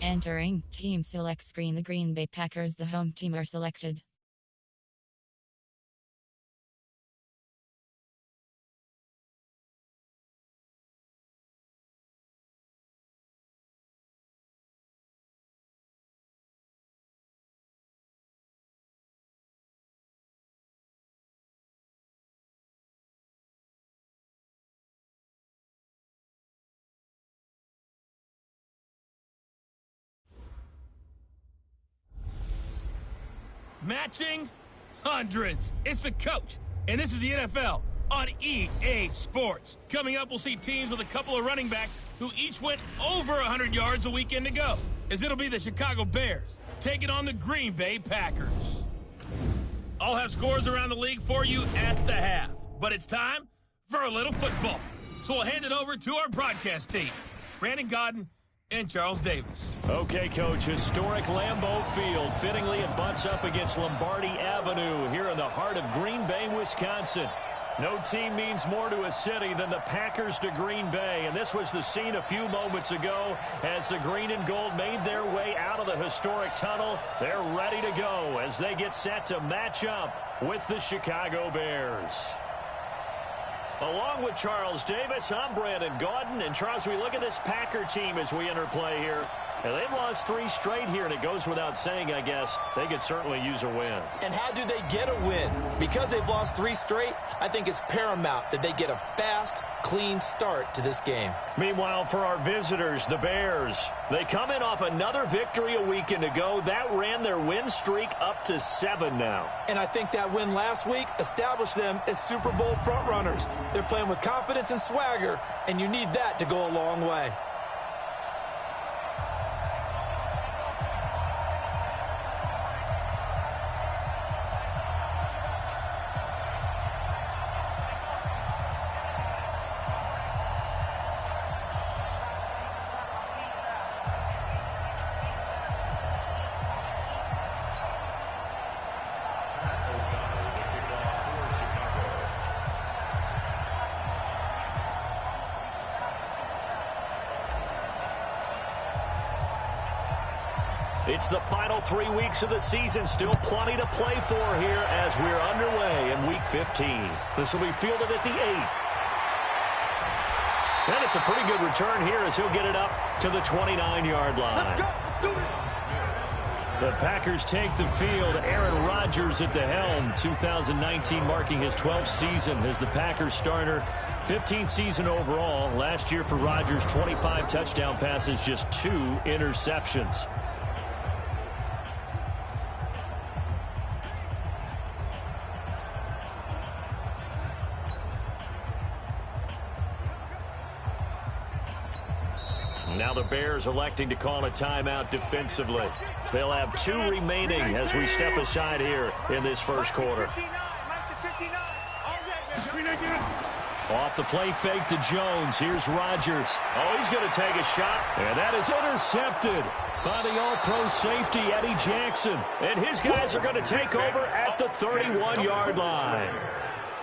Entering team select screen. The Green Bay Packers, the home team, are selected. Matching hundreds. It's the coach, and this is the NFL on EA Sports. Coming up, we'll see teams with a couple of running backs who each went over 100 yards a weekend ago, as it'll be the Chicago Bears taking on the Green Bay Packers. I'll have scores around the league for you at the half, but it's time for a little football. So we'll hand it over to our broadcast team, Brandon Godden and Charles Davis. Okay, Coach, historic Lambeau Field. Fittingly, it butts up against Lombardi Avenue here in the heart of Green Bay, Wisconsin. No team means more to a city than the Packers to Green Bay, and this was the scene a few moments ago as the green and gold made their way out of the historic tunnel. They're ready to go as they get set to match up with the Chicago Bears. Along with Charles Davis, I'm Brandon Gaudin. And, Charles, we look at this Packer team as we enter play here. And they've lost 3 straight here, and it goes without saying, I guess, they could certainly use a win. And how do they get a win? Because they've lost 3 straight, I think it's paramount that they get a fast, clean start to this game. Meanwhile, for our visitors, the Bears, they come in off another victory a weekend ago. That ran their win streak up to 7 now. And I think that win last week established them as Super Bowl frontrunners. They're playing with confidence and swagger, and you need that to go a long way. It's the final 3 weeks of the season. Still plenty to play for here as we're underway in Week 15. This will be fielded at the 8. And it's a pretty good return here as he'll get it up to the 29-yard line. Let's do it. The Packers take the field. Aaron Rodgers at the helm. 2019 marking his 12th season as the Packers starter. 15th season overall. Last year for Rodgers, 25 touchdown passes, just 2 interceptions. Now the Bears electing to call a timeout defensively. They'll have 2 remaining as we step aside here in this first quarter. Off the play fake to Jones. Here's Rodgers. Oh, he's going to take a shot. And that is intercepted by the all-pro safety, Eddie Jackson. And his guys are going to take over at the 31-yard line.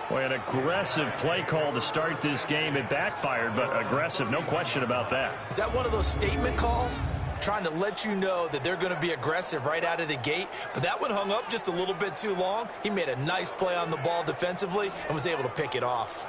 Boy, an aggressive play call to start this game. It backfired, but aggressive, no question about that. Is that one of those statement calls? Trying to let you know that they're going to be aggressive right out of the gate. But that one hung up just a little bit too long. He made a nice play on the ball defensively and was able to pick it off.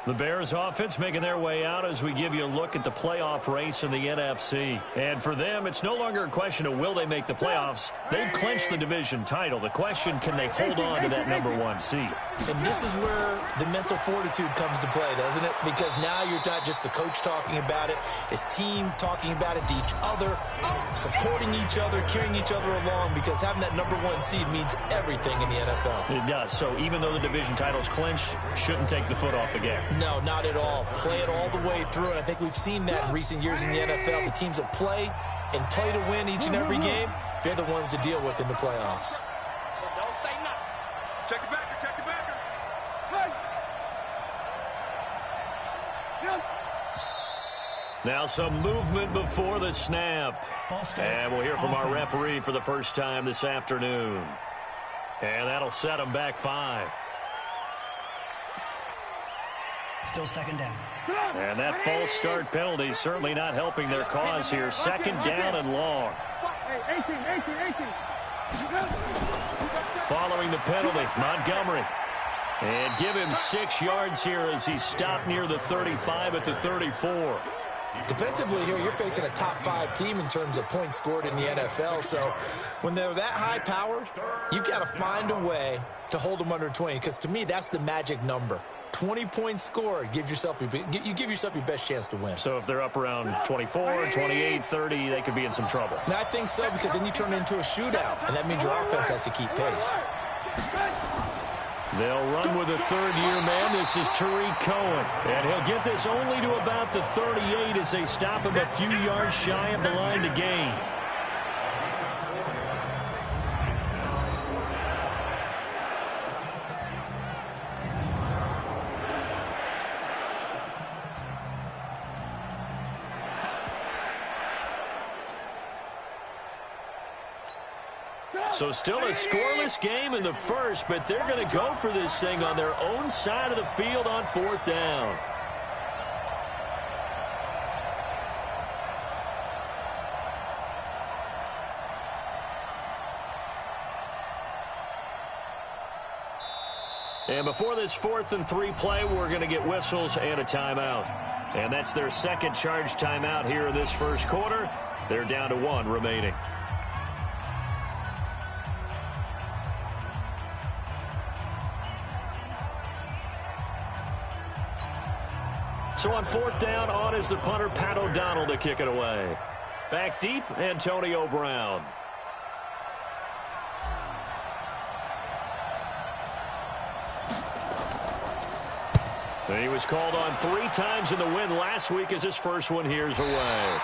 The Bears offense making their way out as we give you a look at the playoff race in the NFC. And for them, it's no longer a question of will they make the playoffs. They've clinched the division title. The question, can they hold on to that #1 seed? And this is where the mental fortitude comes to play, doesn't it? Because now you're not just the coach talking about it, it's team talking about it to each other, supporting each other, carrying each other along, because having that #1 seed means everything in the NFL. It does. So even though the division title's clinched, shouldn't take the foot off the gas. No, not at all. Play it all the way through, and I think we've seen that in recent years in the NFL. The teams that play and play to win each and every game, they're the ones to deal with in the playoffs. So don't say nothing. Check it back, check it back. Now some movement before the snap. And we'll hear from our referee for the first time this afternoon. And that'll set them back 5. Still second down. And that false start penalty is certainly not helping their cause here. Second down and long. 18. Following the penalty, Montgomery. And give him 6 yards here as he stopped near the 35 at the 34. Defensively here, you're facing a top 5 team in terms of points scored in the NFL. So when they're that high-powered, you've got to find a way to hold them under 20. Because to me, that's the magic number. 20 points scored, you give yourself your best chance to win. So if they're up around 24, 28, 30, they could be in some trouble. And I think so, because then you turn it into a shootout, and that means your offense has to keep pace. They'll run with a third-year man. This is Tariq Cohen. And he'll get this only to about the 38 as they stop him a few yards shy of the line to gain. So still a scoreless game in the first, but they're going to go for this thing on their own side of the field on 4th down. And before this 4th and 3 play, we're going to get whistles and a timeout. And that's their second charge timeout here in this first quarter. They're down to 1 remaining. So on 4th down, on is the punter, Pat O'Donnell, to kick it away. Back deep, Antonio Brown. And he was called on 3 times in the win last week as his first one here's away.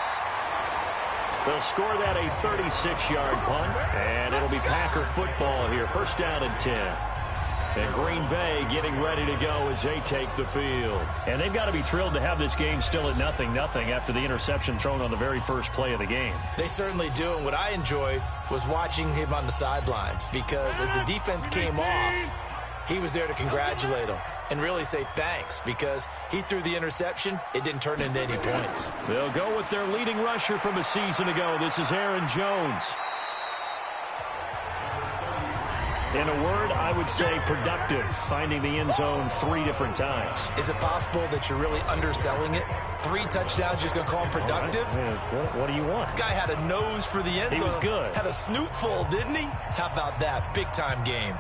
They'll score that a 36-yard punt, and it'll be Packer football here. First down and 10. And Green Bay getting ready to go as they take the field. And they've got to be thrilled to have this game still at 0-0 after the interception thrown on the very first play of the game. They certainly do, and what I enjoyed was watching him on the sidelines, because as the defense came off, he was there to congratulate them and really say thanks, because he threw the interception. It didn't turn into any points. They'll go with their leading rusher from a season ago. This is Aaron Jones. In a word, I would say productive, finding the end zone 3 different times. Is it possible that you're really underselling it? 3 touchdowns, just going to call him productive? What do you want? This guy had a nose for the end zone. He was good. Had a snoot full, didn't he? How about that? Big-time game.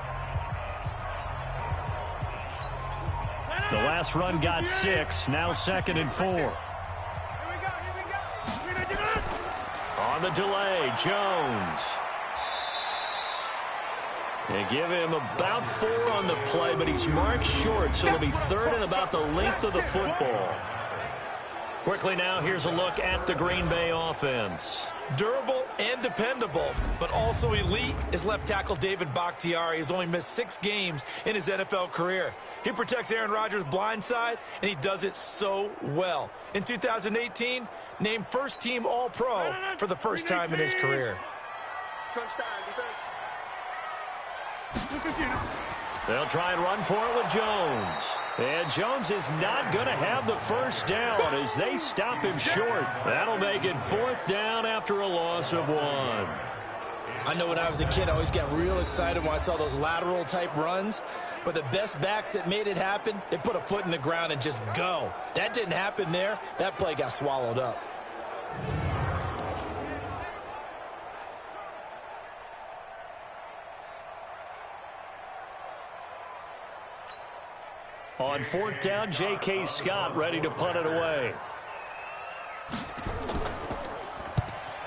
The last run got 6, now 2nd and 4. On the delay, Jones. They give him about 4 on the play, but he's marked short, so it'll be 3rd and about the length of the football. Quickly now, here's a look at the Green Bay offense. Durable and dependable, but also elite is left tackle David Bakhtiari. He's only missed 6 games in his NFL career. He protects Aaron Rodgers' blind side, and he does it so well. In 2018, named first-team All-Pro for the first time in his career. Touchdown, defense. They'll try and run for it with Jones. And Jones is not going to have the first down as they stop him short. That'll make it 4th down after a loss of 1. I know when I was a kid, I always got real excited when I saw those lateral-type runs. But the best backs that made it happen, they put a foot in the ground and just go. That didn't happen there. That play got swallowed up. On 4th down, J.K. Scott ready to punt it away.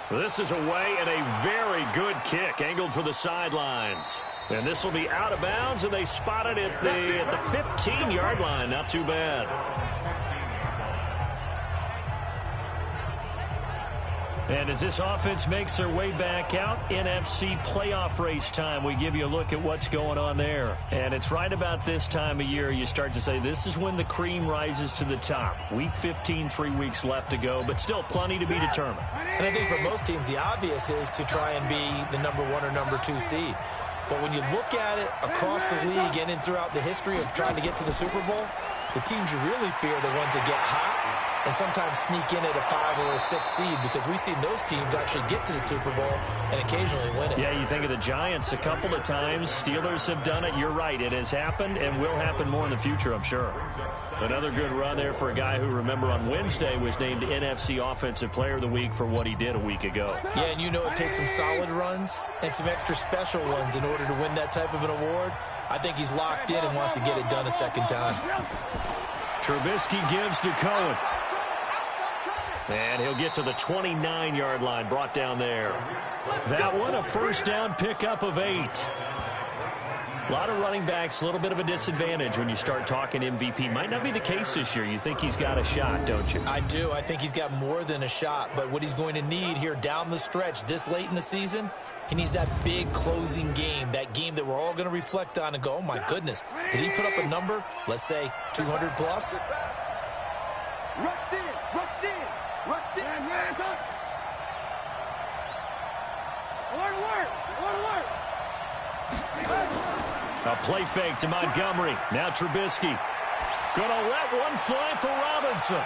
This is away and a very good kick, angled for the sidelines. And this will be out of bounds, and they spot it at the 15-yard line. Not too bad. And as this offense makes their way back out, NFC playoff race time, we give you a look at what's going on there. And it's right about this time of year you start to say this is when the cream rises to the top. Week 15, 3 weeks left to go, but still plenty to be determined. And I think for most teams, the obvious is to try and be the number 1 or number 2 seed. But when you look at it across the league and throughout the history of trying to get to the Super Bowl, The teams you really fear are the ones that get hot and sometimes sneak in at a 5 or a 6 seed, because we've seen those teams actually get to the Super Bowl and occasionally win it. Yeah, you think of the Giants a couple of times. Steelers have done it. You're right. It has happened and will happen more in the future, I'm sure. Another good run there for a guy who, remember, on Wednesday was named NFC Offensive Player of the Week for what he did a week ago. Yeah, and you know it takes some solid runs and some extra special ones in order to win that type of an award. I think he's locked in and wants to get it done a second time. Trubisky gives to Cohen. And he'll get to the 29-yard line, brought down there. That one, a first down pickup of 8. A lot of running backs, a little bit of a disadvantage when you start talking MVP. Might not be the case this year. You think he's got a shot, don't you? I do. I think he's got more than a shot. But what he's going to need here down the stretch this late in the season, he needs that big closing game, that game that we're all going to reflect on and go, oh, my goodness, did he put up a number, let's say 200 plus? Rush in, rush in, rush in. A play fake to Montgomery. Now Trubisky. Gonna let one fly for Robinson.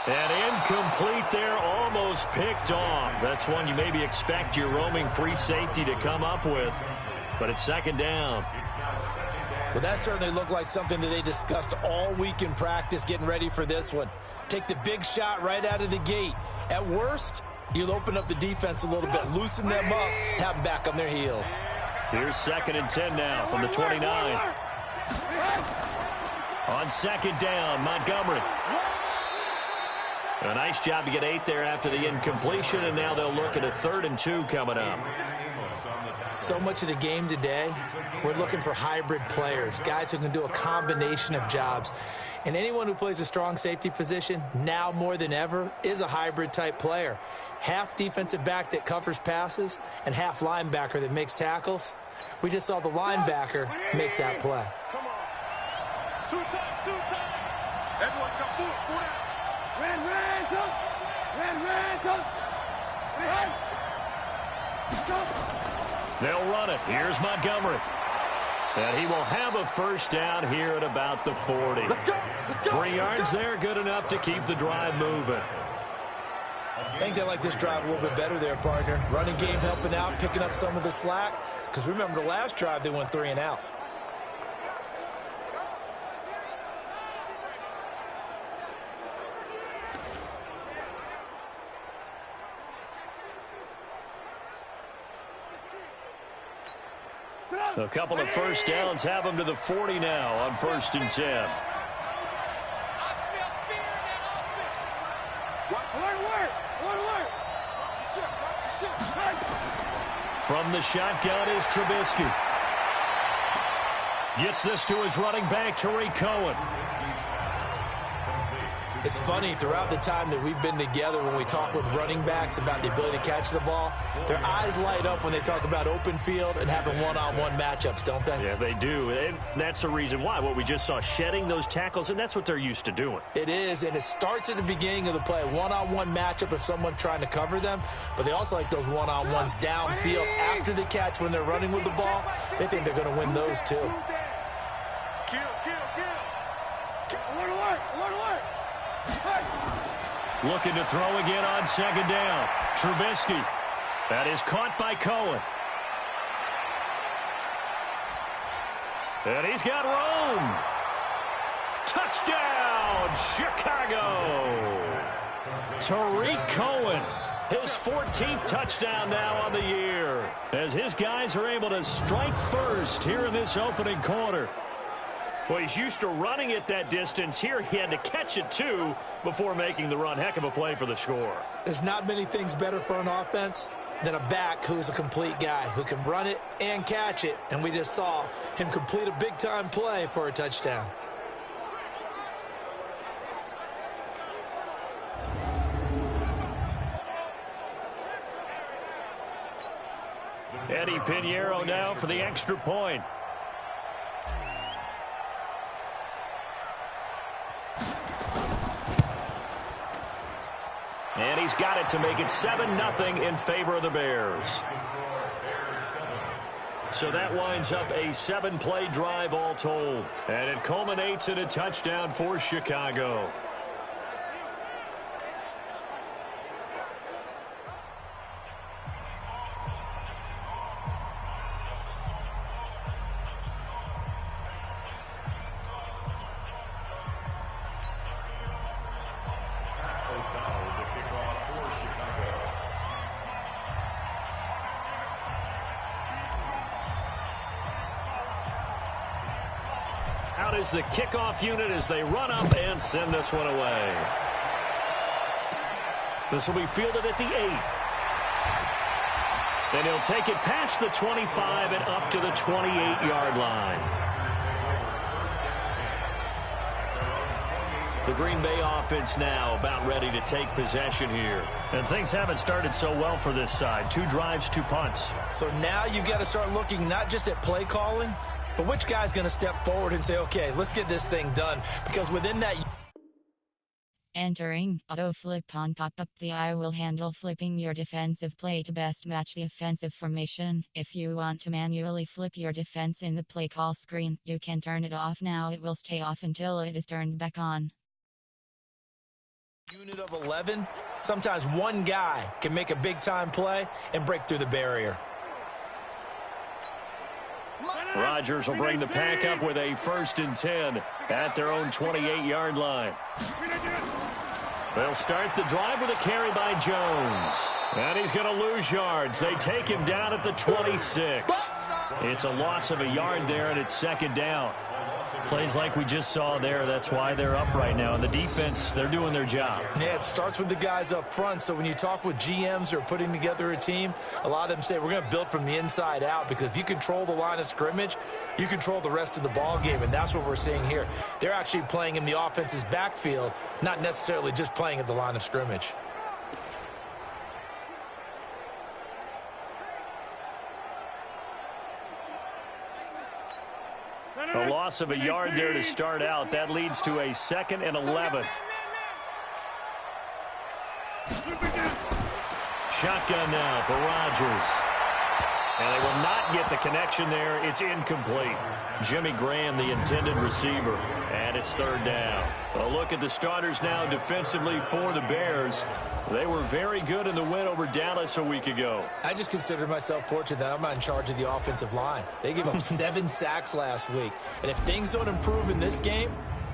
And incomplete there, almost picked off. That's one you maybe expect your roaming free safety to come up with. But it's second down. Well, that certainly looked like something that they discussed all week in practice getting ready for this one. Take the big shot right out of the gate. At worst, you'll open up the defense a little bit, loosen them up, have them back on their heels. Here's 2nd and 10 now from the 29. On second down, Montgomery. A nice job to get 8 there after the incompletion, and now they'll look at a 3rd and 2 coming up. So much of the game today, we're looking for hybrid players, guys who can do a combination of jobs. And anyone who plays a strong safety position, now more than ever, is a hybrid type player. Half defensive back that covers passes and half linebacker that makes tackles. We just saw the linebacker make that play. Come on. 2 times, 2 times. Everyone come forward, out. They'll run it. Here's Montgomery. And he will have a first down here at about the 40. Let's go. Let's go. 3 yards there, good enough to keep the drive moving. I think they like this drive a little bit better there, partner. Running game helping out, picking up some of the slack. Because remember, the last drive, they went 3 and out. A couple of first downs have them to the 40 now on 1st and 10. From the shotgun is Trubisky. Gets this to his running back, Tariq Cohen. It's funny, throughout the time that we've been together, when we talk with running backs about the ability to catch the ball, their eyes light up when they talk about open field and having one-on-one matchups, don't they? Yeah, they do. And that's the reason why. What we just saw, shedding those tackles, and that's what they're used to doing. It is, and it starts at the beginning of the play. One-on-one matchup if someone's trying to cover them, but they also like those one-on-ones downfield after the catch when they're running with the ball. They think they're going to win those too. Kill. Looking to throw again on second down. Trubisky. That is caught by Cohen. And he's got room. Touchdown, Chicago. Tariq Cohen, his 14th touchdown now on the year, as his guys are able to strike first here in this opening quarter. Well, he's used to running it that distance. Here he had to catch it, too, before making the run. Heck of a play for the score. There's not many things better for an offense than a back who is a complete guy, who can run it and catch it. And we just saw him complete a big-time play for a touchdown. Eddie Pinheiro now for the extra point. And he's got it to make it 7-0 in favor of the Bears. So that winds up a 7-play drive all told. And it culminates in a touchdown for Chicago. Out is the kickoff unit as they run up and send this one away. This will be fielded at the 8. And he'll take it past the 25 and up to the 28-yard line. The Green Bay offense now about ready to take possession here. And things haven't started so well for this side. 2 drives, 2 punts. So now you've got to start looking not just at play calling, but which guy's going to step forward and say, okay, let's get this thing done? Because within that... Entering auto flip on pop-up. The eye will handle flipping your defensive play to best match the offensive formation. If you want to manually flip your defense in the play call screen, you can turn it off now. It will stay off until it is turned back on. Unit of 11, sometimes one guy can make a big-time play and break through the barrier. Rodgers will bring the pack up with a 1st and 10 at their own 28-yard line. They'll start the drive with a carry by Jones. And he's going to lose yards. They take him down at the 26. It's a loss of a yard there, and it's 2nd down. Plays like we just saw there. That's why they're up right now. And the defense, they're doing their job. Yeah, it starts with the guys up front. So when you talk with GMs who are putting together a team, a lot of them say we're going to build from the inside out, because if you control the line of scrimmage, you control the rest of the ball game, and that's what we're seeing here. They're actually playing in the offense's backfield, not necessarily just playing at the line of scrimmage. A loss of a yard there to start out. That leads to a 2nd and 11. Shotgun now for Rodgers. And they will not get the connection there. It's incomplete. Jimmy Graham, the intended receiver. And it's 3rd down. A look at the starters now defensively for the Bears. They were very good in the win over Dallas a week ago. I just consider myself fortunate that I'm not in charge of the offensive line. They gave up 7 sacks last week. And if things don't improve in this game,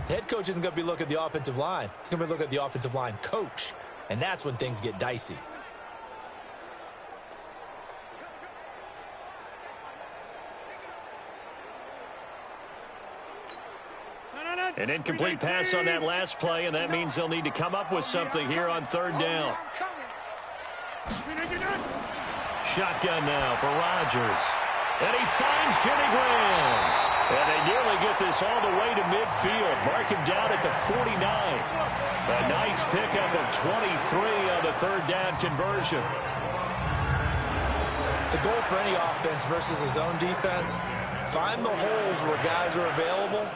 the head coach isn't going to be looking at the offensive line. He's going to be looking at the offensive line coach. And that's when things get dicey. An incomplete pass on that last play, and that means they'll need to come up with something here on 3rd down. Shotgun now for Rodgers. And he finds Jimmy Graham. And they nearly get this all the way to midfield. Mark him down at the 49. A nice pickup of 23 on the 3rd down conversion. The goal for any offense versus his own defense, find the holes where guys are available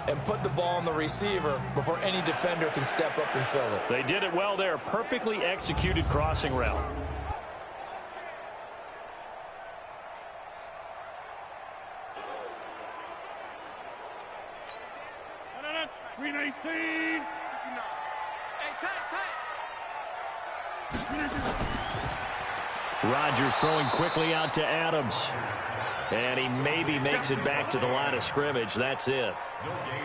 and put the ball on the receiver before any defender can step up and fill it. They did it well there. Perfectly executed crossing route. Green 18. Rodgers throwing quickly out to Adams. And he maybe makes it back to the line of scrimmage. That's it.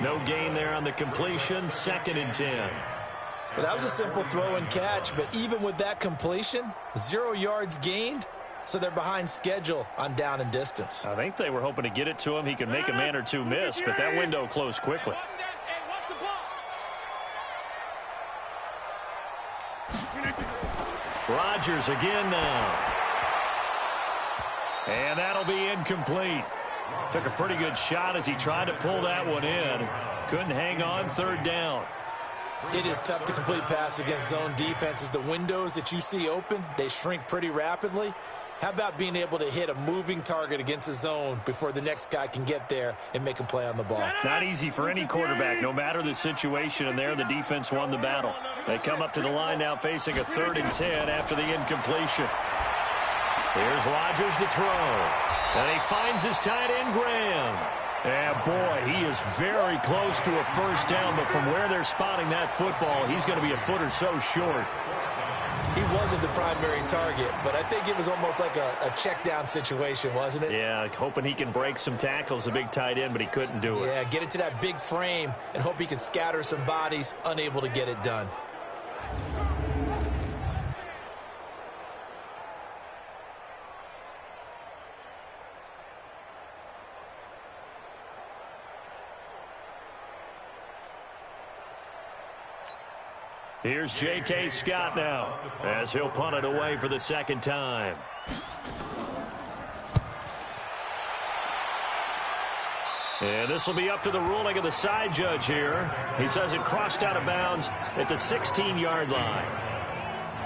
No gain there on the completion. 2nd and 10. Well, that was a simple throw and catch, but even with that completion, 0 yards gained, so they're behind schedule on down and distance. I think they were hoping to get it to him. He could make a man or two miss, but that window closed quickly. Rodgers again now. And that'll be incomplete. Took a pretty good shot as he tried to pull that one in. Couldn't hang on. 3rd down. It is tough to complete pass against zone defenses. The windows that you see open, they shrink pretty rapidly. How about being able to hit a moving target against a zone before the next guy can get there and make a play on the ball? Not easy for any quarterback, no matter the situation, and there the defense won the battle. They come up to the line now facing a 3rd and 10 after the incompletion. Here's Rodgers to throw. And he finds his tight end, Graham. And boy, he is very close to a first down, but from where they're spotting that football, he's going to be a foot or so short. He wasn't the primary target, but I think it was almost like a check down situation, wasn't it? Yeah, hoping he can break some tackles, a big tight end, but he couldn't do it. Yeah, get it to that big frame and hope he can scatter some bodies, unable to get it done. Here's J.K. Scott now as he'll punt it away for the second time. And this will be up to the ruling of the side judge here. He says it crossed out of bounds at the 16-yard line.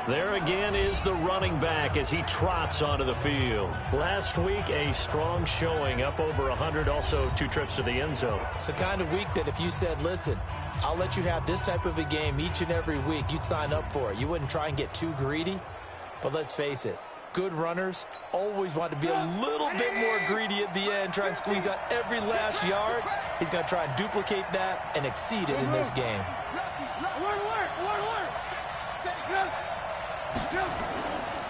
There again is the running back as he trots onto the field. Last week, a strong showing, up over 100, also 2 trips to the end zone. It's the kind of week that if you said, listen, I'll let you have this type of a game each and every week, you'd sign up for it. You wouldn't try and get too greedy. But let's face it, good runners always want to be a little bit more greedy at the end, try and squeeze out every last yard. He's going to try and duplicate that and exceed it in this game.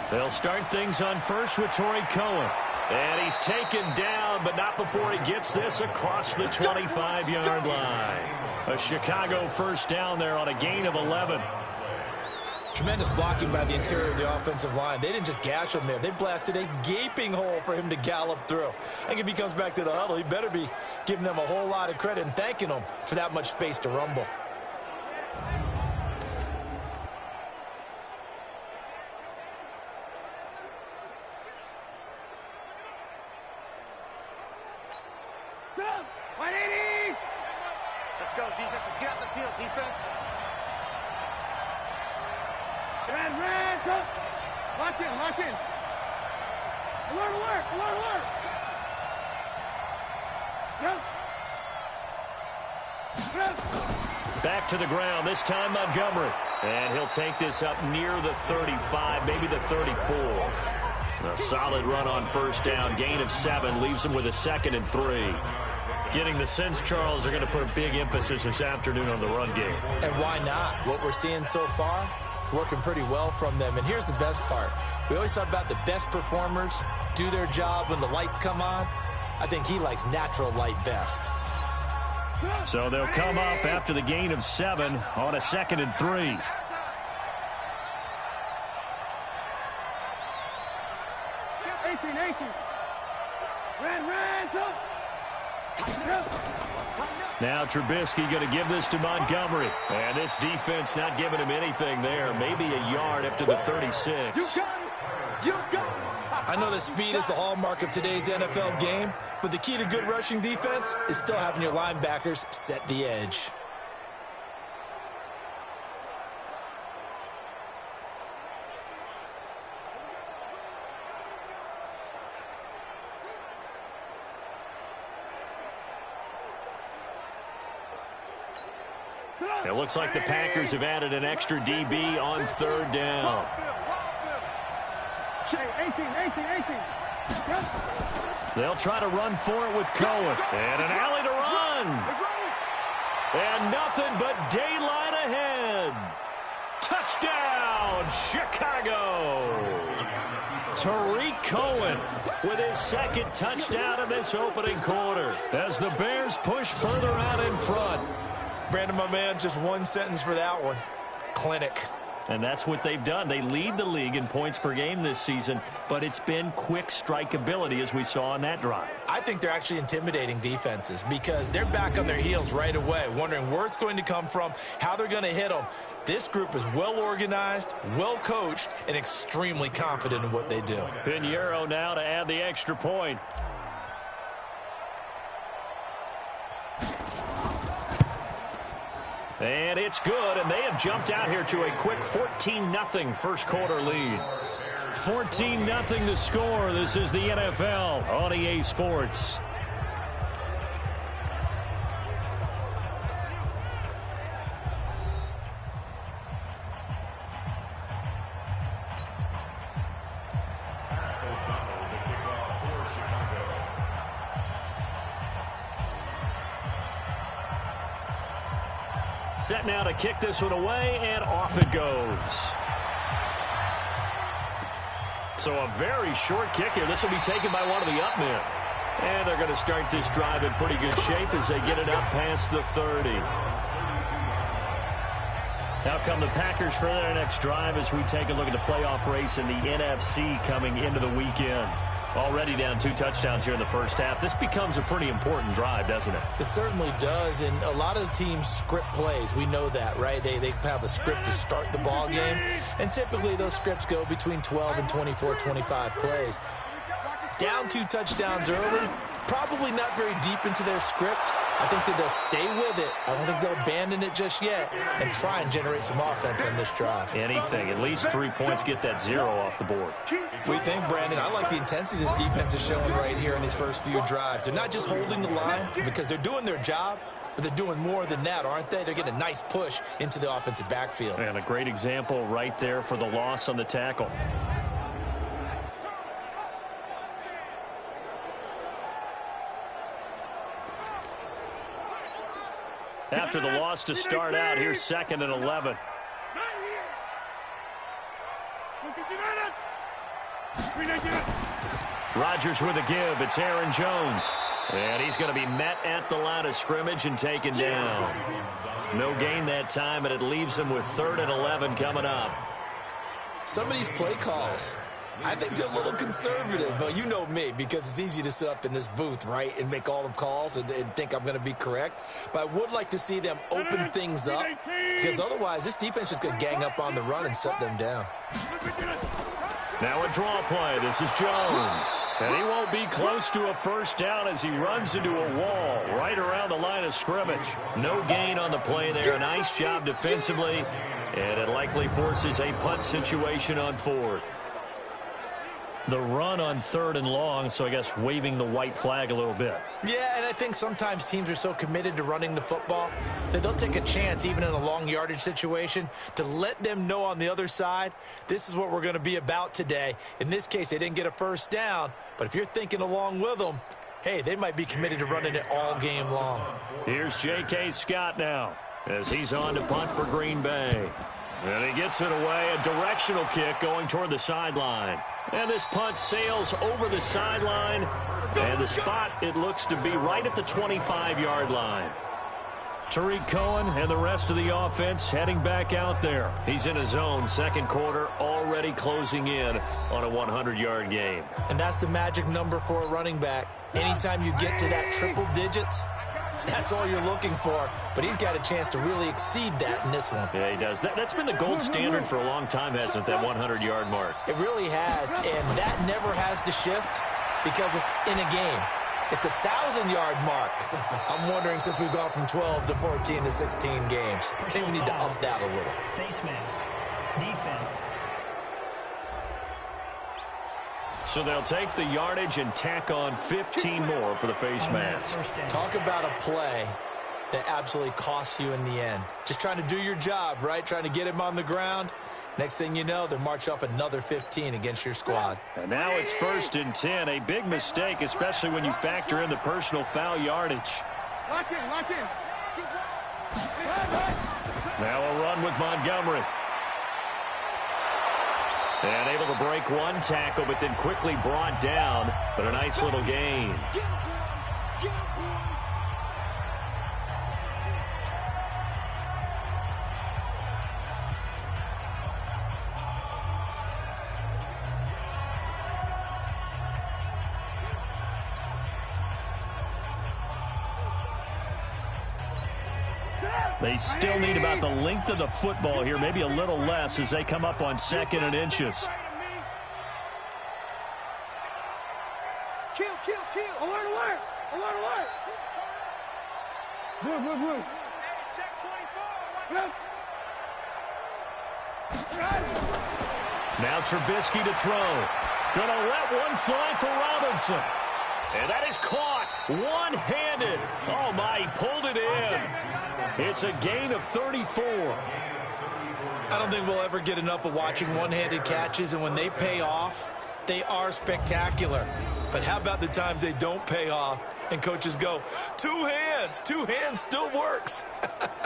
They'll start things on first with Torrey Cohen. And he's taken down, but not before he gets this across the 25-yard line. A Chicago first down there on a gain of 11. Tremendous blocking by the interior of the offensive line. They didn't just gash him there. They blasted a gaping hole for him to gallop through. I think if he comes back to the huddle, he better be giving them a whole lot of credit and thanking them for that much space to rumble. Let's go, defense. Let's get out the field, defense. Red, go. Lock in, lock in. Alert. Go. Back to the ground, this time Montgomery. And he'll take this up near the 35, maybe the 34. A solid run on first down, gain of 7, leaves him with a 2nd and 3. Getting the sense, Charles, they're going to put a big emphasis this afternoon on the run game. And why not? What we're seeing so far, working pretty well from them. And here's the best part. We always talk about the best performers do their job when the lights come on. I think he likes natural light best. So they'll come up after the gain of 7 on a 2nd and 3. Now Trubisky going to give this to Montgomery. And this defense not giving him anything there. Maybe a yard up to the 36. I know that speed is the hallmark of today's NFL game, but the key to good rushing defense is still having your linebackers set the edge. It looks like the Packers have added an extra DB on 3rd down. They'll try to run for it with Cohen. And an alley to run. And nothing but daylight ahead. Touchdown, Chicago. Tariq Cohen with his 2nd touchdown in this opening quarter as the Bears push further out in front. Brandon, my man, just one sentence for that one. Clinic. And that's what they've done. They lead the league in points per game this season, but it's been quick strike ability as we saw on that drive. I think they're actually intimidating defenses because they're back on their heels right away, wondering where it's going to come from, how they're going to hit them. This group is well organized, well coached, and extremely confident in what they do. Pinheiro now to add the extra point. And it's good, and they have jumped out here to a quick 14-0 first quarter lead. 14-0 the score. This is the NFL on EA Sports. Set now to kick this one away, and off it goes. So a very short kick here. This will be taken by one of the up men. And they're going to start this drive in pretty good shape as they get it up past the 30. Now come the Packers for their next drive as we take a look at the playoff race in the NFC coming into the weekend. Already down 2 touchdowns here in the first half. This becomes a pretty important drive, doesn't it? It certainly does, and a lot of the teams script plays. We know that, right? They have a script to start the ball game, and typically those scripts go between 12 and 24, 25 plays. Down 2 touchdowns early, probably not very deep into their script. I think that they'll stay with it. I don't think they'll abandon it just yet and try and generate some offense on this drive. Anything. At least 3 points, get that 0 off the board. We think, Brandon, I like the intensity this defense is showing right here in these first few drives. They're not just holding the line because they're doing their job, but they're doing more than that, aren't they? They're getting a nice push into the offensive backfield. And a great example right there for the loss on the tackle. After the loss to start out, here's 2nd and 11. Rodgers with a give. It's Aaron Jones. And he's going to be met at the line of scrimmage and taken down. No gain that time, and it leaves him with 3rd and 11 coming up. Some of these play calls, I think they're a little conservative, but you know me, because it's easy to sit up in this booth, right, and make all the calls and think I'm going to be correct. But I would like to see them open things up, because otherwise this defense is going to gang up on the run and shut them down. Now a draw play. This is Jones. And he won't be close to a first down as he runs into a wall right around the line of scrimmage. No gain on the play there. A nice job defensively, and it likely forces a punt situation on 4th. The run on 3rd and long, so I guess waving the white flag a little bit. Yeah, and I think sometimes teams are so committed to running the football that they'll take a chance, even in a long yardage situation, to let them know on the other side, this is what we're going to be about today. In this case, they didn't get a first down, but if you're thinking along with them, hey, they might be committed to running it all game long. Here's J.K. Scott now as he's on to punt for Green Bay. And he gets it away, a directional kick going toward the sideline. And this punt sails over the sideline, and the spot, it looks to be right at the 25-yard line. Tariq Cohen and the rest of the offense heading back out there. He's in his own 2nd quarter, already closing in on a 100-yard game. And that's the magic number for a running back. Anytime you get to that triple digits, that's all you're looking for. But he's got a chance to really exceed that in this one. Yeah, he does. That's been the gold standard for a long time, hasn't it, that 100-yard mark? It really has, and that never has to shift because it's in a game. It's a 1,000-yard mark. I'm wondering, since we've gone from 12 to 14 to 16 games, maybe we need to up that a little. Face mask. Defense. So they'll take the yardage and tack on 15 more for the face mask. Talk about a play that absolutely costs you in the end. Just trying to do your job, right? Trying to get him on the ground. Next thing you know, they'll march off another 15 against your squad. And now it's 1st and 10. A big mistake, especially when you factor in the personal foul yardage. Lock in, lock in. Now a run with Montgomery. And able to break one tackle, but then quickly brought down. But a nice little gain. They still need about the length of the football here, maybe a little less as they come up on 2nd and inches. Kill. Alert, alert. Alert, alert. Blue. Check 24. Now Trubisky to throw. Gonna let one fly for Robinson. And that is caught one-handed. Oh, my, he pulled it in. It's a gain of 34. I don't think we'll ever get enough of watching one-handed catches, and when they pay off, they are spectacular. But how about the times they don't pay off? And coaches go, two hands still works.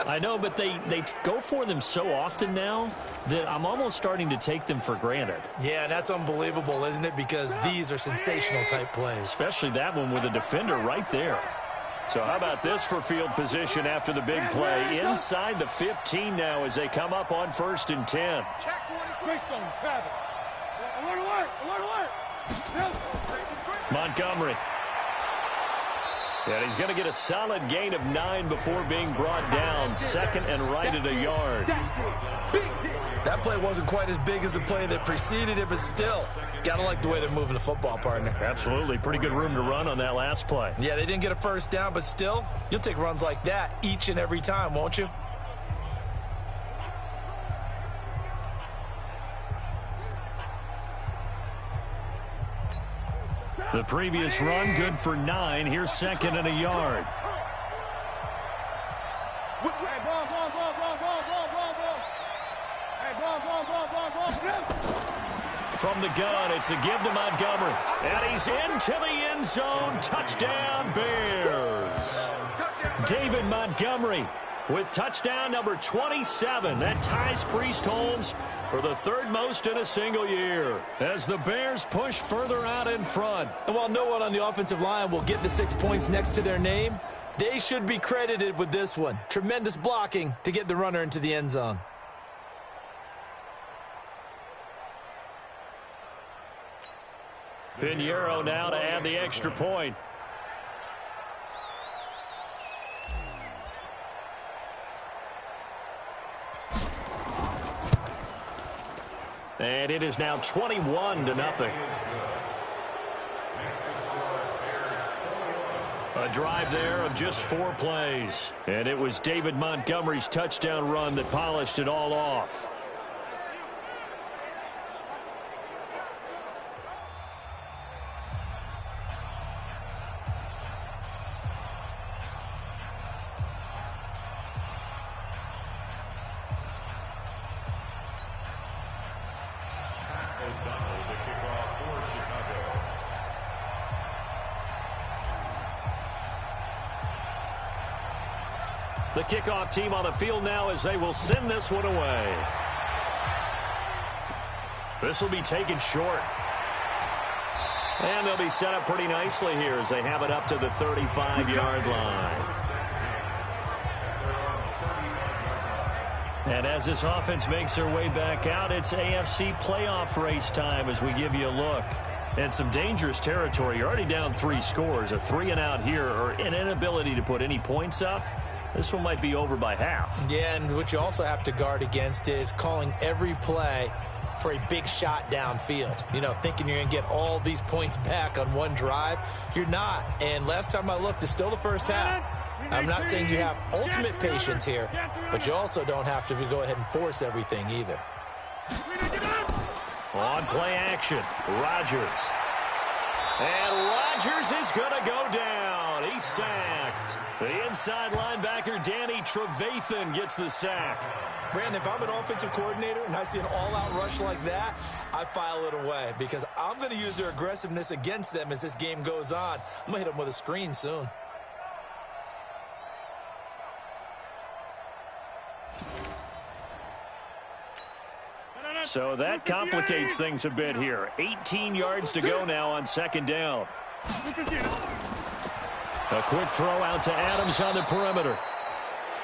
I know, but they go for them so often now that I'm almost starting to take them for granted. Yeah, and that's unbelievable, isn't it? Because these are sensational type plays. Especially that one with a defender right there. So how about this for field position after the big play? Inside the 15 now as they come up on 1st and 10. Montgomery. And he's going to get a solid gain of 9 before being brought down. 2nd and right at a yard. That play wasn't quite as big as the play that preceded it, but still, got to like the way they're moving the football, partner. Absolutely. Pretty good room to run on that last play. Yeah, they didn't get a first down, but still, you'll take runs like that each and every time, won't you? The previous run, good for 9. Here's 2nd and a yard. From the gun, it's a give to Montgomery. And he's into the end zone. Touchdown, Bears. David Montgomery with touchdown number 27. That ties Priest Holmes for the 3rd most in a single year as the Bears push further out in front. And while no one on the offensive line will get the 6 points next to their name, they should be credited with this one. Tremendous blocking to get the runner into the end zone. Pinheiro now to add the extra point. And it is now 21-0. A drive there of just 4 plays. And it was David Montgomery's touchdown run that polished it all off. The kickoff team on the field now as they will send this one away. This will be taken short. And they'll be set up pretty nicely here as they have it up to the 35-yard line. And as this offense makes their way back out, it's AFC playoff race time as we give you a look. And some dangerous territory. You're already down 3 scores. A 3-and-out here or an inability to put any points up. This one might be over by half. Yeah, and what you also have to guard against is calling every play for a big shot downfield. You know, thinking you're going to get all these points back on one drive. You're not. And last time I looked, it's still the first half. I'm not saying you have ultimate patience here, but you also don't have to go ahead and force everything either. On play action, Rodgers. And Rodgers is going to go down. He's sacked. The inside linebacker, Danny Trevathan, gets the sack. Brandon, if I'm an offensive coordinator and I see an all-out rush like that, I file it away because I'm going to use their aggressiveness against them as this game goes on. I'm going to hit them with a screen soon. So that complicates things a bit here. 18 yards to go now on 2nd down. A quick throw out to Adams on the perimeter.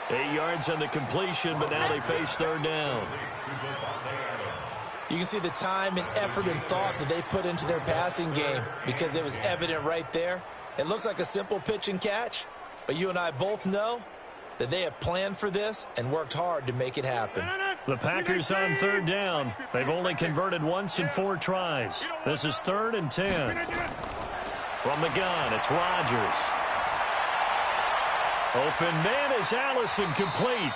8 yards on the completion, but now they face 3rd down. You can see the time and effort and thought that they put into their passing game because it was evident right there. It looks like a simple pitch and catch, but you and I both know that they have planned for this and worked hard to make it happen. The Packers on 3rd down. They've only converted once in 4 tries. This is 3rd and 10. From the gun, it's Rodgers. Open man is Allison, complete.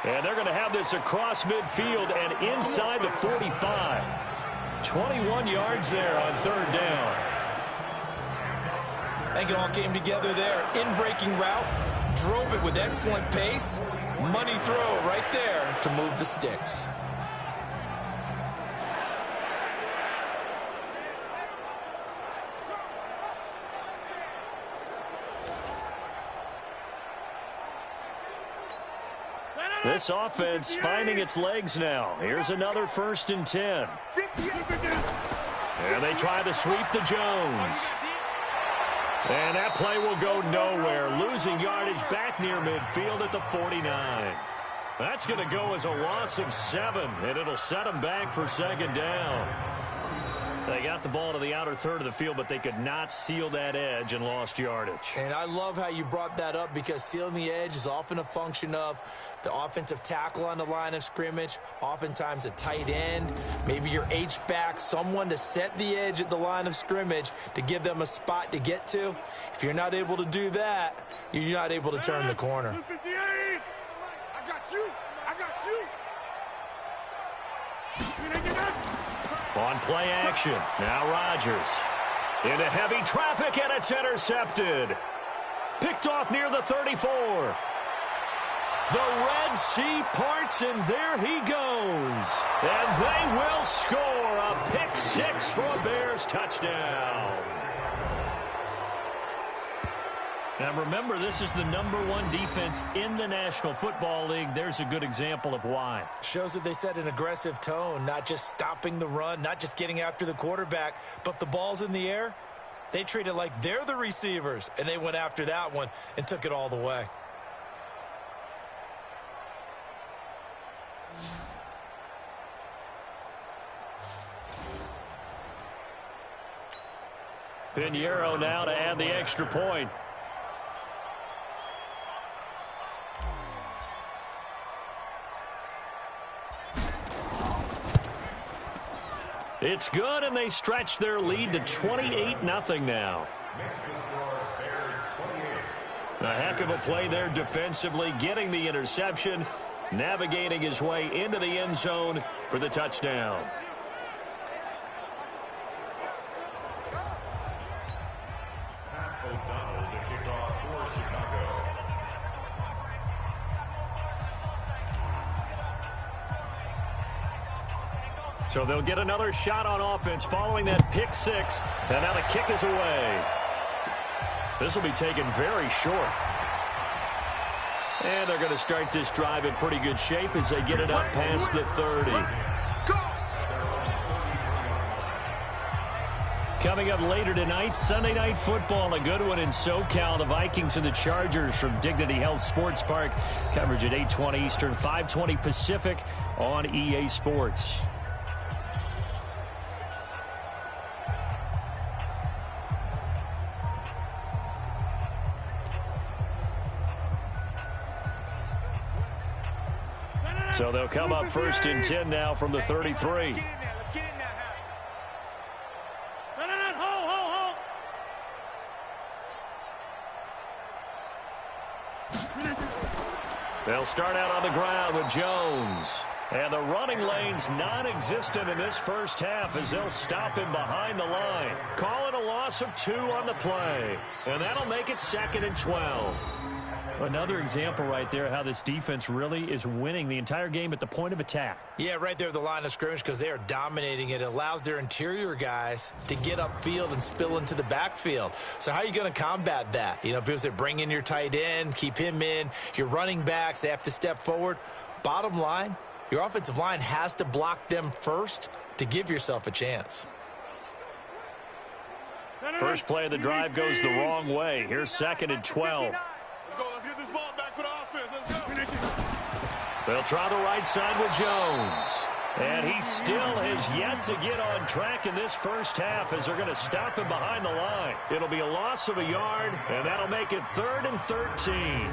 And they're going to have this across midfield and inside the 45. 21 yards there on 3rd down. I think it all came together there. In-breaking route. Drove it with excellent pace. Money throw right there to move the sticks. This offense finding its legs now. Here's another 1st and 10. And they try to sweep to Jones. And that play will go nowhere. Losing yardage back near midfield at the 49. That's going to go as a loss of 7, and it'll set them back for 2nd down. They got the ball to the outer third of the field, but they could not seal that edge and lost yardage. And I love how you brought that up, because sealing the edge is often a function of the offensive tackle on the line of scrimmage, oftentimes a tight end, maybe your H-back, someone to set the edge at the line of scrimmage to give them a spot to get to. If you're not able to do that, you're not able to turn the corner. I got you. I got you. On play action, now Rodgers. Into heavy traffic, and it's intercepted. Picked off near the 34. The Red Sea parts, and there he goes. And they will score a pick 6 for a Bears touchdown. Now remember, this is the #1 defense in the National Football League. There's a good example of why. Shows that they set an aggressive tone, not just stopping the run, not just getting after the quarterback, but the ball's in the air. They treat it like they're the receivers, and they went after that one and took it all the way. Pinheiro now to add the extra point. It's good, and they stretch their lead to 28-0 now. A heck of a play there defensively, getting the interception, navigating his way into the end zone for the touchdown. So they'll get another shot on offense following that pick 6. And now the kick is away. This will be taken very short. And they're going to start this drive in pretty good shape as they get it up past the 30. Coming up later tonight, Sunday Night Football, a good one in SoCal. The Vikings and the Chargers from Dignity Health Sports Park. Coverage at 8:20 Eastern, 5:20 Pacific on EA Sports. So they'll come up 1st and 10 now from the 33. They'll start out on the ground with Jones. And the running lane's non-existent in this first half as they'll stop him behind the line. Call it a loss of 2 on the play. And that'll make it 2nd and 12. Another example right there how this defense really is winning the entire game at the point of attack. Yeah, right there at the line of scrimmage, because they are dominating it. It allows their interior guys to get upfield and spill into the backfield. So how are you going to combat that? You know, because they bring in your tight end, keep him in. Your running backs, they have to step forward. Bottom line, your offensive line has to block them first to give yourself a chance. First play of the drive goes the wrong way. Here's 2nd and 12. Let's go. Let's get this ball back for the offense. Let's go. They'll try the right side with Jones. And he still has yet to get on track in this first half as they're going to stop him behind the line. It'll be a loss of a yard, and that'll make it 3rd and 13.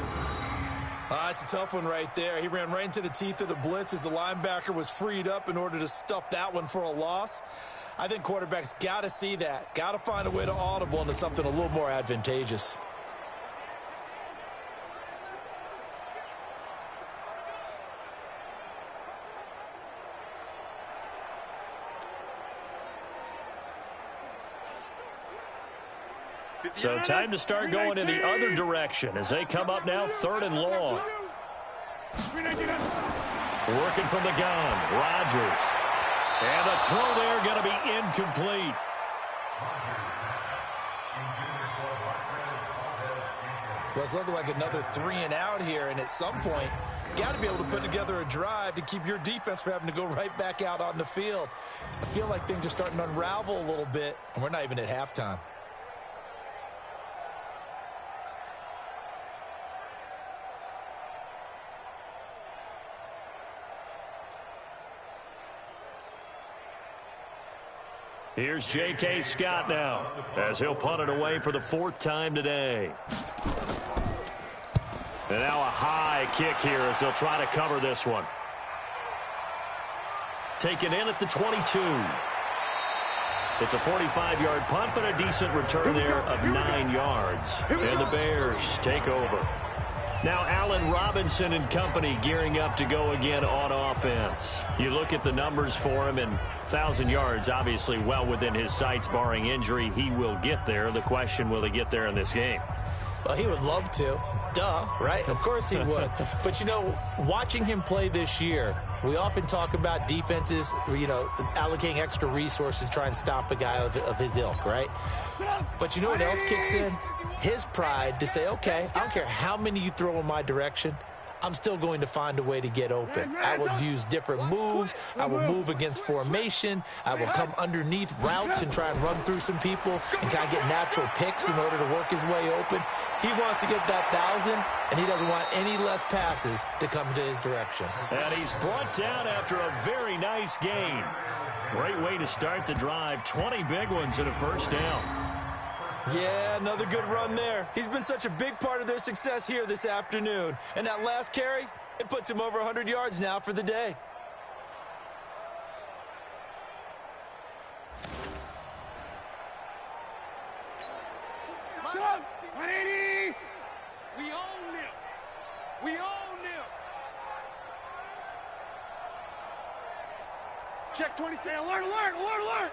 It's a tough one right there. He ran right into the teeth of the blitz as the linebacker was freed up in order to stuff that one for a loss. I think quarterbacks got to see that. Got to find a way to audible into something a little more advantageous. So time to start going in the other direction as they come up now 3rd and long. Working from the gun, Rodgers. And the throw there going to be incomplete. Well, it's looking like another 3 and out here, and at some point, you got to be able to put together a drive to keep your defense from having to go right back out on the field. I feel like things are starting to unravel a little bit, and we're not even at halftime. Here's J.K. Scott now as he'll punt it away for the 4th time today. And now a high kick here as they'll try to cover this one. Taken in at the 22. It's a 45-yard punt, but a decent return there of 9 yards. And the Bears take over. Now Allen Robinson and company gearing up to go again on offense. You look at the numbers for him, and 1,000 yards obviously well within his sights, barring injury. He will get there. The question, will he get there in this game? Well, he would love to. Duh, right? Of course he would. But, you know, watching him play this year, we often talk about defenses, you know, allocating extra resources to try and stop a guy of his ilk, right? But you know what else kicks in? His pride to say, okay, I don't care how many you throw in my direction, I'm still going to find a way to get open. I will use different moves. I will move against formation. I will come underneath routes and try and run through some people and kind of get natural picks in order to work his way open. He wants to get that 1,000, and he doesn't want any less passes to come to his direction. And he's brought down after a very nice gain. Great way to start the drive. 20 big ones and a first down. Yeah, another good run there. He's been such a big part of their success here this afternoon. And that last carry, it puts him over 100 yards now for the day. Come on, 180. We own them. We own them. Check 26. Alert, alert, alert, alert.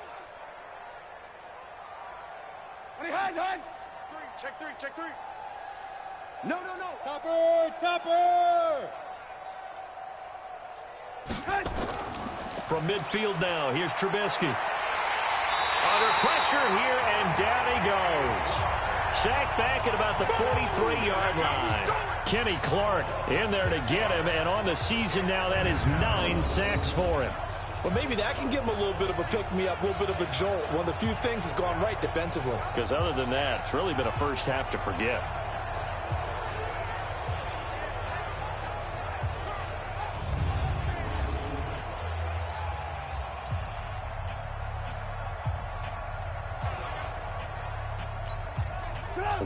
Hide. 3, check 3. No. Topper. From midfield now, here's Trubisky. Under pressure here, and down he goes. Sacked back at about the 43-yard line. Kenny Clark in there to get him, and on the season now, that is 9 sacks for him. Well, maybe that can give him a little bit of a pick-me-up, a little bit of a jolt. One of the few things that's gone right defensively. Because other than that, it's really been a first half to forget.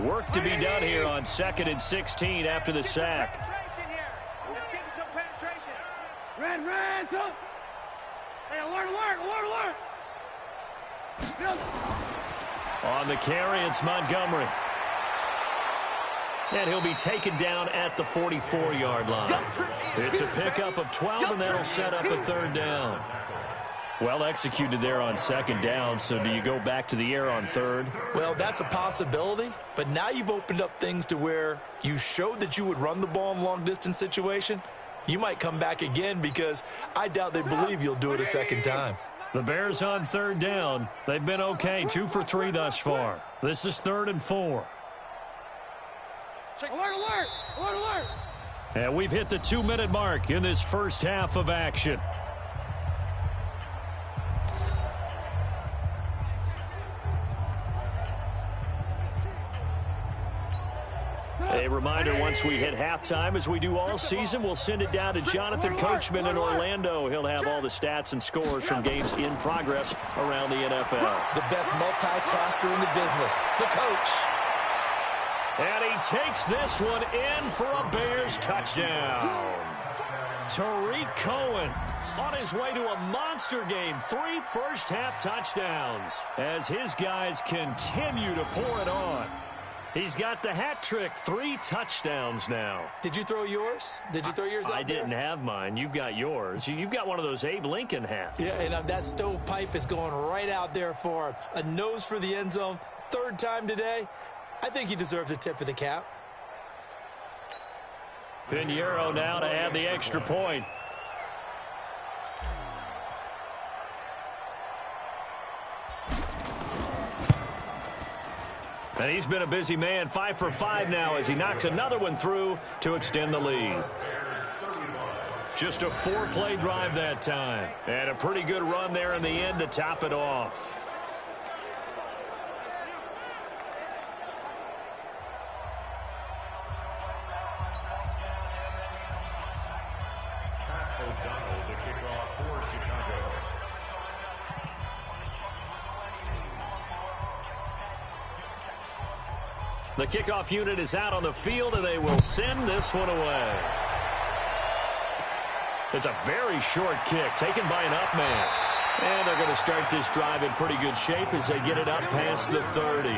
Work to be done here on 2nd and 16 after the sack. Let's get some penetration. Red, up. Hey, alert. On the carry, it's Montgomery. And he'll be taken down at the 44-yard line. It's a pickup of 12, and that'll set up a 3rd down. Well executed there on 2nd down, so do you go back to the air on 3rd? Well, that's a possibility, but now you've opened up things to where you showed that you would run the ball in long-distance situation. You might come back again because I doubt they believe you'll do it a 2nd time. The Bears on 3rd down. They've been okay, 2 for 3 thus far. This is 3rd and 4. Alert. And we've hit the 2-minute mark in this first half of action. A reminder, once we hit halftime, as we do all season, we'll send it down to Jonathan Coachman in Orlando. He'll have all the stats and scores from games in progress around the NFL. The best multitasker in the business, the coach. And he takes this one in for a Bears touchdown. Tariq Cohen on his way to a monster game. 3 first-half touchdowns as his guys continue to pour it on. He's got the hat trick, 3 touchdowns now. Did you throw yours? Did you throw yours out I didn't have mine. You've got yours. You've got one of those Abe Lincoln hats. Yeah, and that stovepipe is going right out there for him. A nose for the end zone. 3rd time today. I think he deserves a tip of the cap. Pinheiro now to add the extra point. And he's been a busy man, 5 for 5 now as he knocks another one through to extend the lead. Just a 4-play drive that time. And a pretty good run there in the end to top it off. The kickoff unit is out on the field, and they will send this one away. It's a very short kick taken by an up man. And they're going to start this drive in pretty good shape as they get it up past the 30.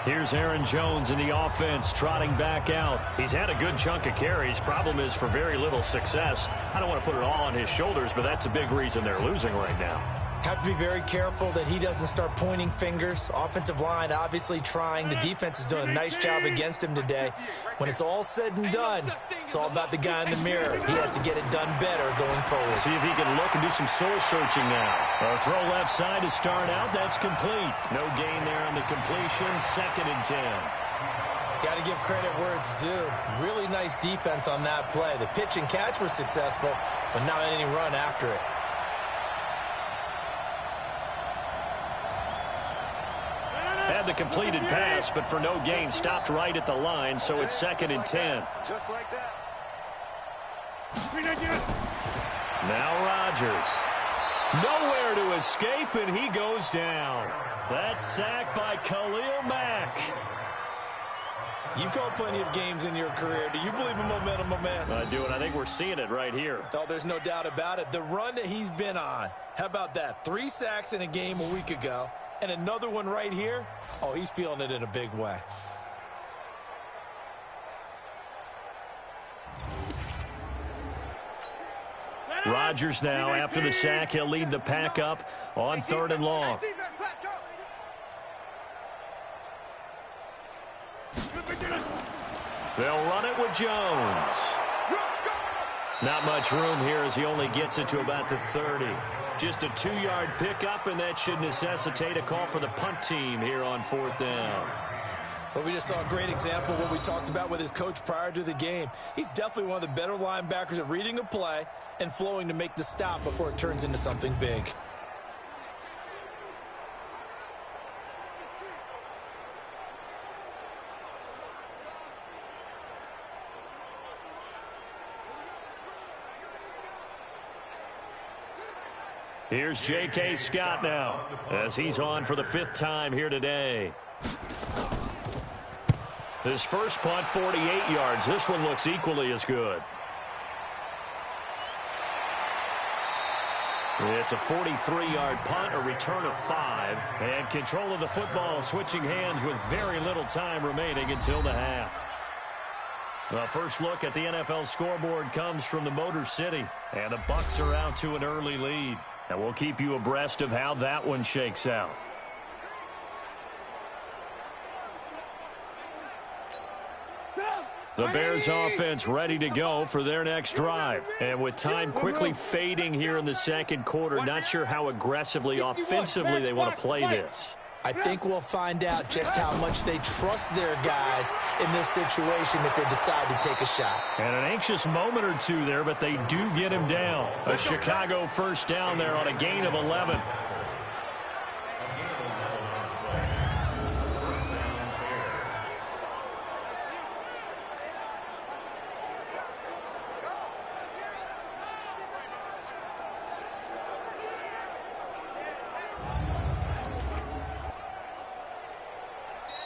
Here's Aaron Jones in the offense trotting back out. He's had a good chunk of carries. Problem is for very little success. I don't want to put it all on his shoulders, but that's a big reason they're losing right now. Have to be very careful that he doesn't start pointing fingers. Offensive line obviously trying. The defense is doing a nice job against him today. When it's all said and done, it's all about the guy in the mirror. He has to get it done better going forward. See if he can look and do some soul searching now. A throw left side to start out. That's complete. No gain there on the completion. 2nd and 10. Got to give credit where it's due. Really nice defense on that play. The pitch and catch was successful, but not any run after it. Had the completed pass, but for no gain, stopped right at the line, so it's 2nd and 10. Just like that. Now Rodgers. Nowhere to escape, and he goes down. That's sacked by Khalil Mack. You've called plenty of games in your career. Do you believe in momentum, my man? I do, and I think we're seeing it right here. Oh, there's no doubt about it. The run that he's been on, how about that? 3 sacks in a game a week ago, and another one right here. Oh, he's feeling it in a big way. Rodgers now, after the sack, he'll lead the pack up on 3rd and long. They'll run it with Jones. Not much room here as he only gets it to about the 30. Just a 2-yard pickup, and that should necessitate a call for the punt team here on 4th down. Well, we just saw a great example of what we talked about with his coach prior to the game. He's definitely one of the better linebackers at reading a play and flowing to make the stop before it turns into something big. Here's J.K. Scott now as he's on for the 5th time here today. His first punt, 48 yards. This one looks equally as good. It's a 43-yard punt, a return of 5, and control of the football switching hands with very little time remaining until the half. The first look at the NFL scoreboard comes from the Motor City, and the Bucs are out to an early lead. And we'll keep you abreast of how that one shakes out. The Bears offense ready to go for their next drive. And with time quickly fading here in the 2nd quarter, not sure how aggressively, offensively they want to play this. I think we'll find out just how much they trust their guys in this situation if they decide to take a shot. And an anxious moment or two there, but they do get him down. A Chicago first down there on a gain of 11.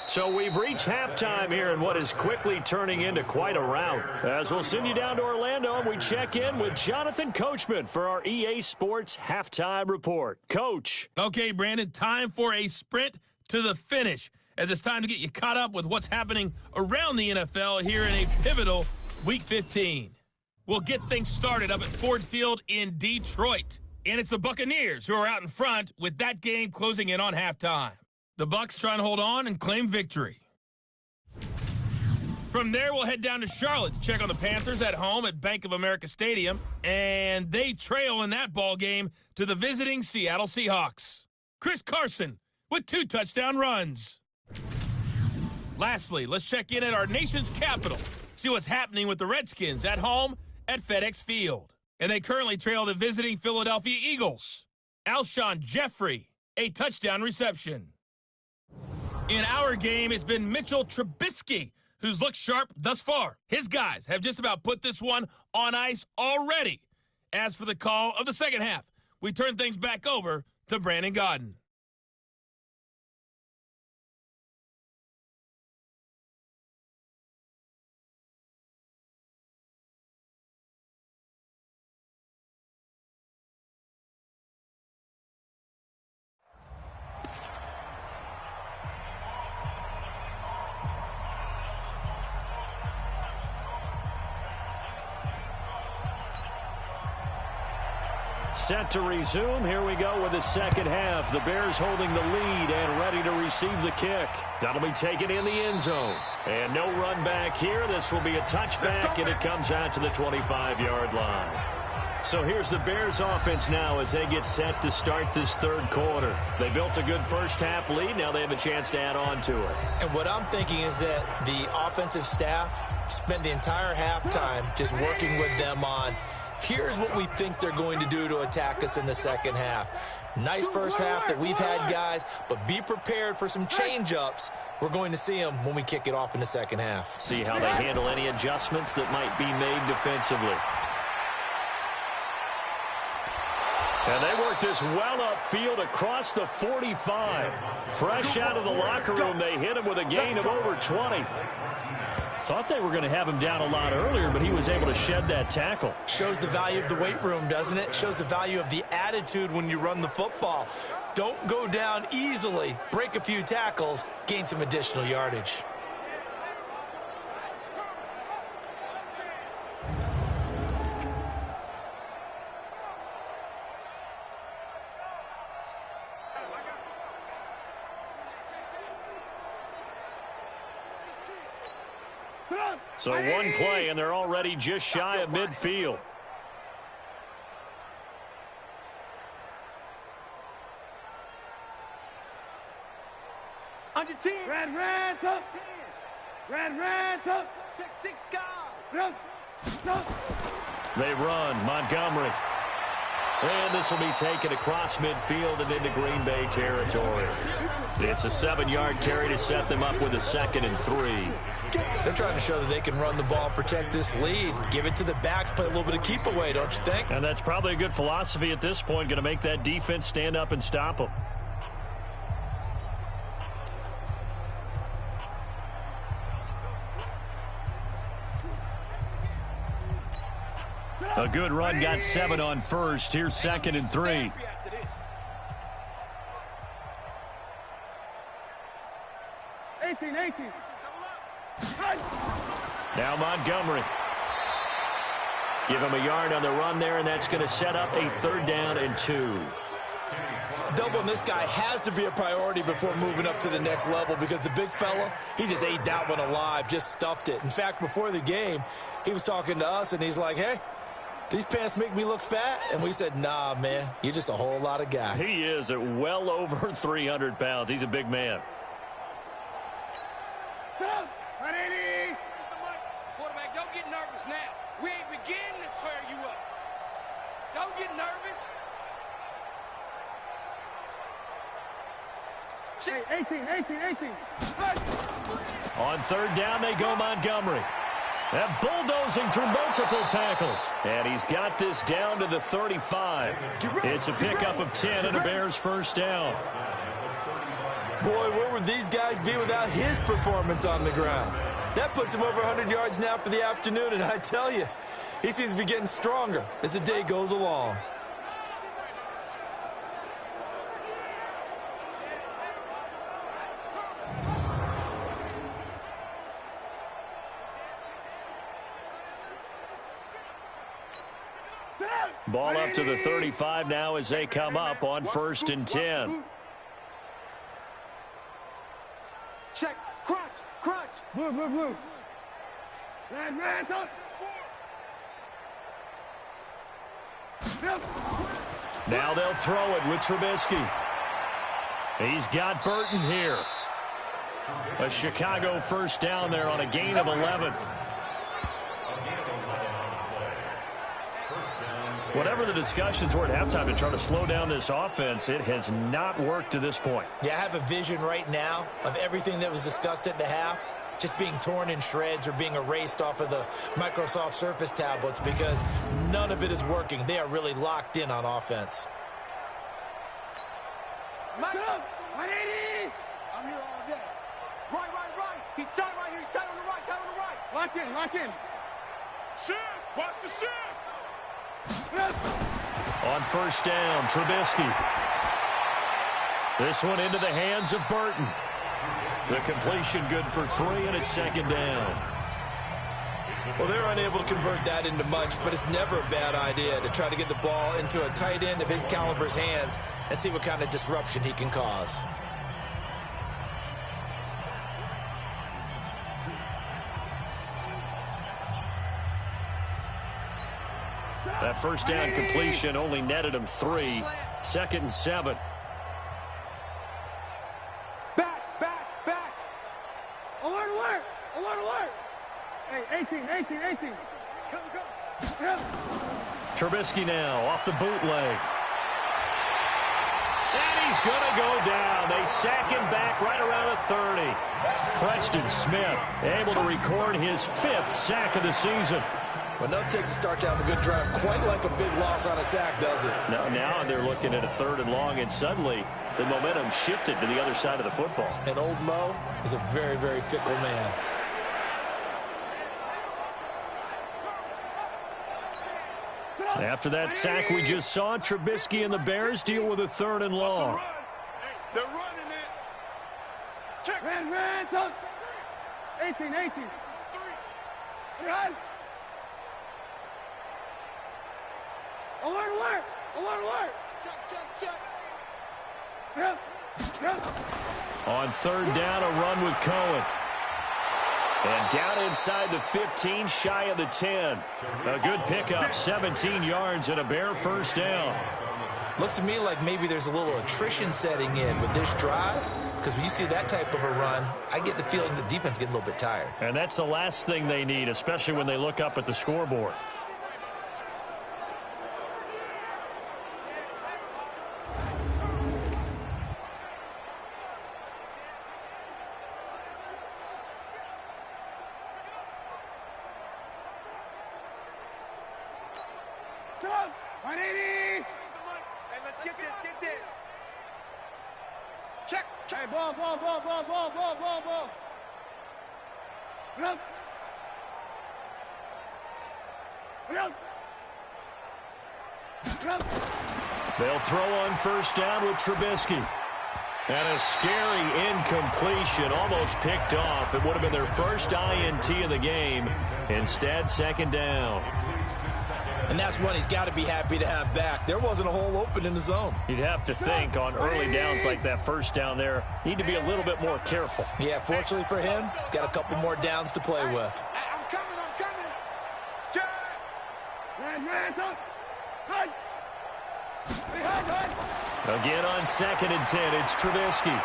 So we've reached halftime here in what is quickly turning into quite a rout. As we'll send you down to Orlando and we check in with Jonathan Coachman for our EA Sports Halftime Report. Coach. Okay, Brandon, time for a sprint to the finish as it's time to get you caught up with what's happening around the NFL here in a pivotal Week 15. We'll get things started up at Ford Field in Detroit. And it's the Buccaneers who are out in front with that game closing in on halftime. The Bucs trying to hold on and claim victory. From there, we'll head down to Charlotte to check on the Panthers at home at Bank of America Stadium. And they trail in that ball game to the visiting Seattle Seahawks. Chris Carson with 2 touchdown runs. Lastly, let's check in at our nation's capital. See what's happening with the Redskins at home at FedEx Field. And they currently trail the visiting Philadelphia Eagles. Alshon Jeffrey, a touchdown reception. In our game, it's been Mitchell Trubisky, who's looked sharp thus far. His guys have just about put this one on ice already. As for the call of the second half, we turn things back over to Brandon Gaudin. Set to resume. Here we go with the second half. The Bears holding the lead and ready to receive the kick. That'll be taken in the end zone. And no run back here. This will be a touchback, and it comes out to the 25-yard line. So here's the Bears offense now as they get set to start this third quarter. They built a good first half lead. Now they have a chance to add on to it. And what I'm thinking is that the offensive staff spent the entire halftime just working with them on, here's what we think they're going to do to attack us in the second half. Nice first half that we've had, guys, but be prepared for some change-ups. We're going to see them when we kick it off in the second half. See how they handle any adjustments that might be made defensively. And they work this well upfield across the 45. Fresh out of the locker room, they hit him with a gain of over 20. Thought they were going to have him down a lot earlier, but he was able to shed that tackle. Shows the value of the weight room, doesn't it? Shows the value of the attitude when you run the football. Don't go down easily. Break a few tackles, gain some additional yardage. So one play, and they're already just shy of midfield. On your team. Red, top 10. Red, top. Check 6 guard. They run. Montgomery. And this will be taken across midfield and into Green Bay territory. It's a 7-yard carry to set them up with a 2nd and 3. They're trying to show that they can run the ball and protect this lead. Give it to the backs, play a little bit of keep away, don't you think? And that's probably a good philosophy at this point, going to make that defense stand up and stop them. A good run, got 7 on first. Here's 2nd and 3. Now Montgomery. Give him a yard on the run there, and that's going to set up a 3rd down and 2. Doubling this guy has to be a priority before moving up to the next level, because the big fella, he just ate that one alive, just stuffed it. In fact, before the game, he was talking to us, and he's like, hey, these pants make me look fat? And we said, nah, man, you're just a whole lot of guy. He is at well over 300 pounds. He's a big man. Quarterback, don't get nervous now. We ain't beginning to tear you up. Don't get nervous. 18. On 3rd down, they go Montgomery. And bulldozing through multiple tackles. And he's got this down to the 35. It's a pickup of 10 and a Bears 1st down. Boy, where would these guys be without his performance on the ground? That puts him over 100 yards now for the afternoon, and I tell you, he seems to be getting stronger as the day goes along. Ball up to the 35 now as they come up on 1st and 10. Check. Crunch. Blue. Red, top. Now they'll throw it with Trubisky. He's got Burton here. A Chicago first down there on a gain of 11. Whatever the discussions were at halftime to try to slow down this offense, it has not worked to this point. Yeah, I have a vision right now of everything that was discussed at the half just being torn in shreds or being erased off of the Microsoft Surface tablets because none of it is working. They are really locked in on offense. Mike up! 180! I'm here all day. Right. He's tight right here. He's tight on the right. Tight on the right. Lock in. Shift. Watch the shift. On first down, Trubisky. This one into the hands of Burton. The completion good for 3, and it's second down. Well, they're unable to convert that into much, but it's never a bad idea to try to get the ball into a tight end of his caliber's hands and see what kind of disruption he can cause. That first down completion only netted him 3. Second and 7. Back. Alert. Hey, 18. Come. Trubisky now off the bootleg. And he's going to go down. They sack him back right around the 30. Preston Smith able to record his 5th sack of the season. But nothing takes a start to have a good drive quite like a big loss on a sack, does it? Now they're looking at a 3rd and long, and suddenly the momentum shifted to the other side of the football. And old Mo is a very, very fickle man. After that sack we just saw, Trubisky and the Bears deal with a 3rd and long. They're running it. Check. Ran, touch. 18. Run. Alert. Check. On 3rd down, a run with Cohen. And down inside the 15, shy of the 10. A good pickup, 17 yards and a Bear first down. Looks to me like maybe there's a little attrition setting in with this drive, because when you see that type of a run, I get the feeling the defense getting a little bit tired. And that's the last thing they need, especially when they look up at the scoreboard. Touch. 180. Hey, let's get this. Check. Hey, ball. Run. They'll throw on first down with Trubisky. And a scary incompletion, almost picked off. It would have been their first INT of the game. Instead, second down. And that's one he's got to be happy to have back. There wasn't a hole open in the zone. You'd have to think on early downs like that first down there, need to be a little bit more careful. Yeah, fortunately for him, got a couple more downs to play with. I'm coming. Check. Ran, touch. Hide. Again on 2nd and 10, it's Trubisky.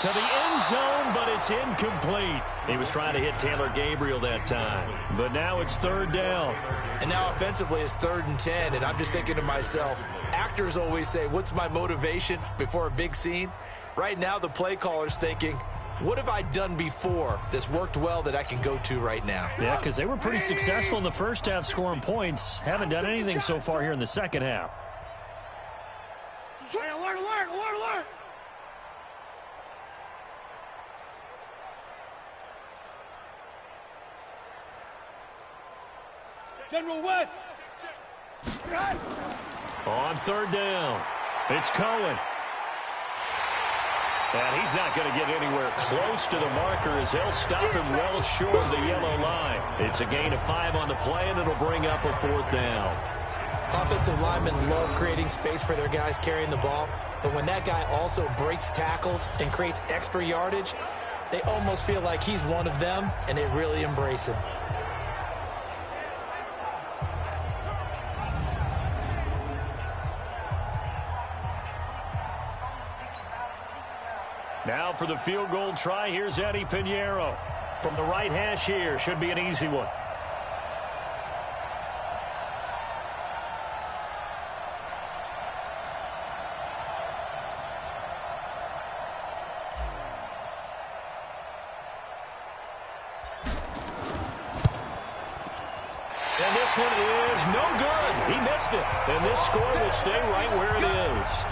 To the end zone, but it's incomplete. He was trying to hit Taylor Gabriel that time. But now it's 3rd down. And now offensively it's 3rd and 10, and I'm just thinking to myself, actors always say, what's my motivation before a big scene? Right now the play caller's thinking, what have I done before that's worked well that I can go to right now? Yeah, because they were pretty successful in the first half scoring points. Haven't done anything so far here in the second half. Hey, alert. General West. On 3rd down, it's Cohen. And he's not going to get anywhere close to the marker as he'll stop him well short of the yellow line. It's a gain of 5 on the play, and it'll bring up a 4th down. Offensive linemen love creating space for their guys carrying the ball, but when that guy also breaks tackles and creates extra yardage, they almost feel like he's one of them, and they really embrace him. Now for the field goal try, here's Eddie Pinheiro. From the right hash here, should be an easy one. And this one is no good. He missed it. And this score will stay right where it is.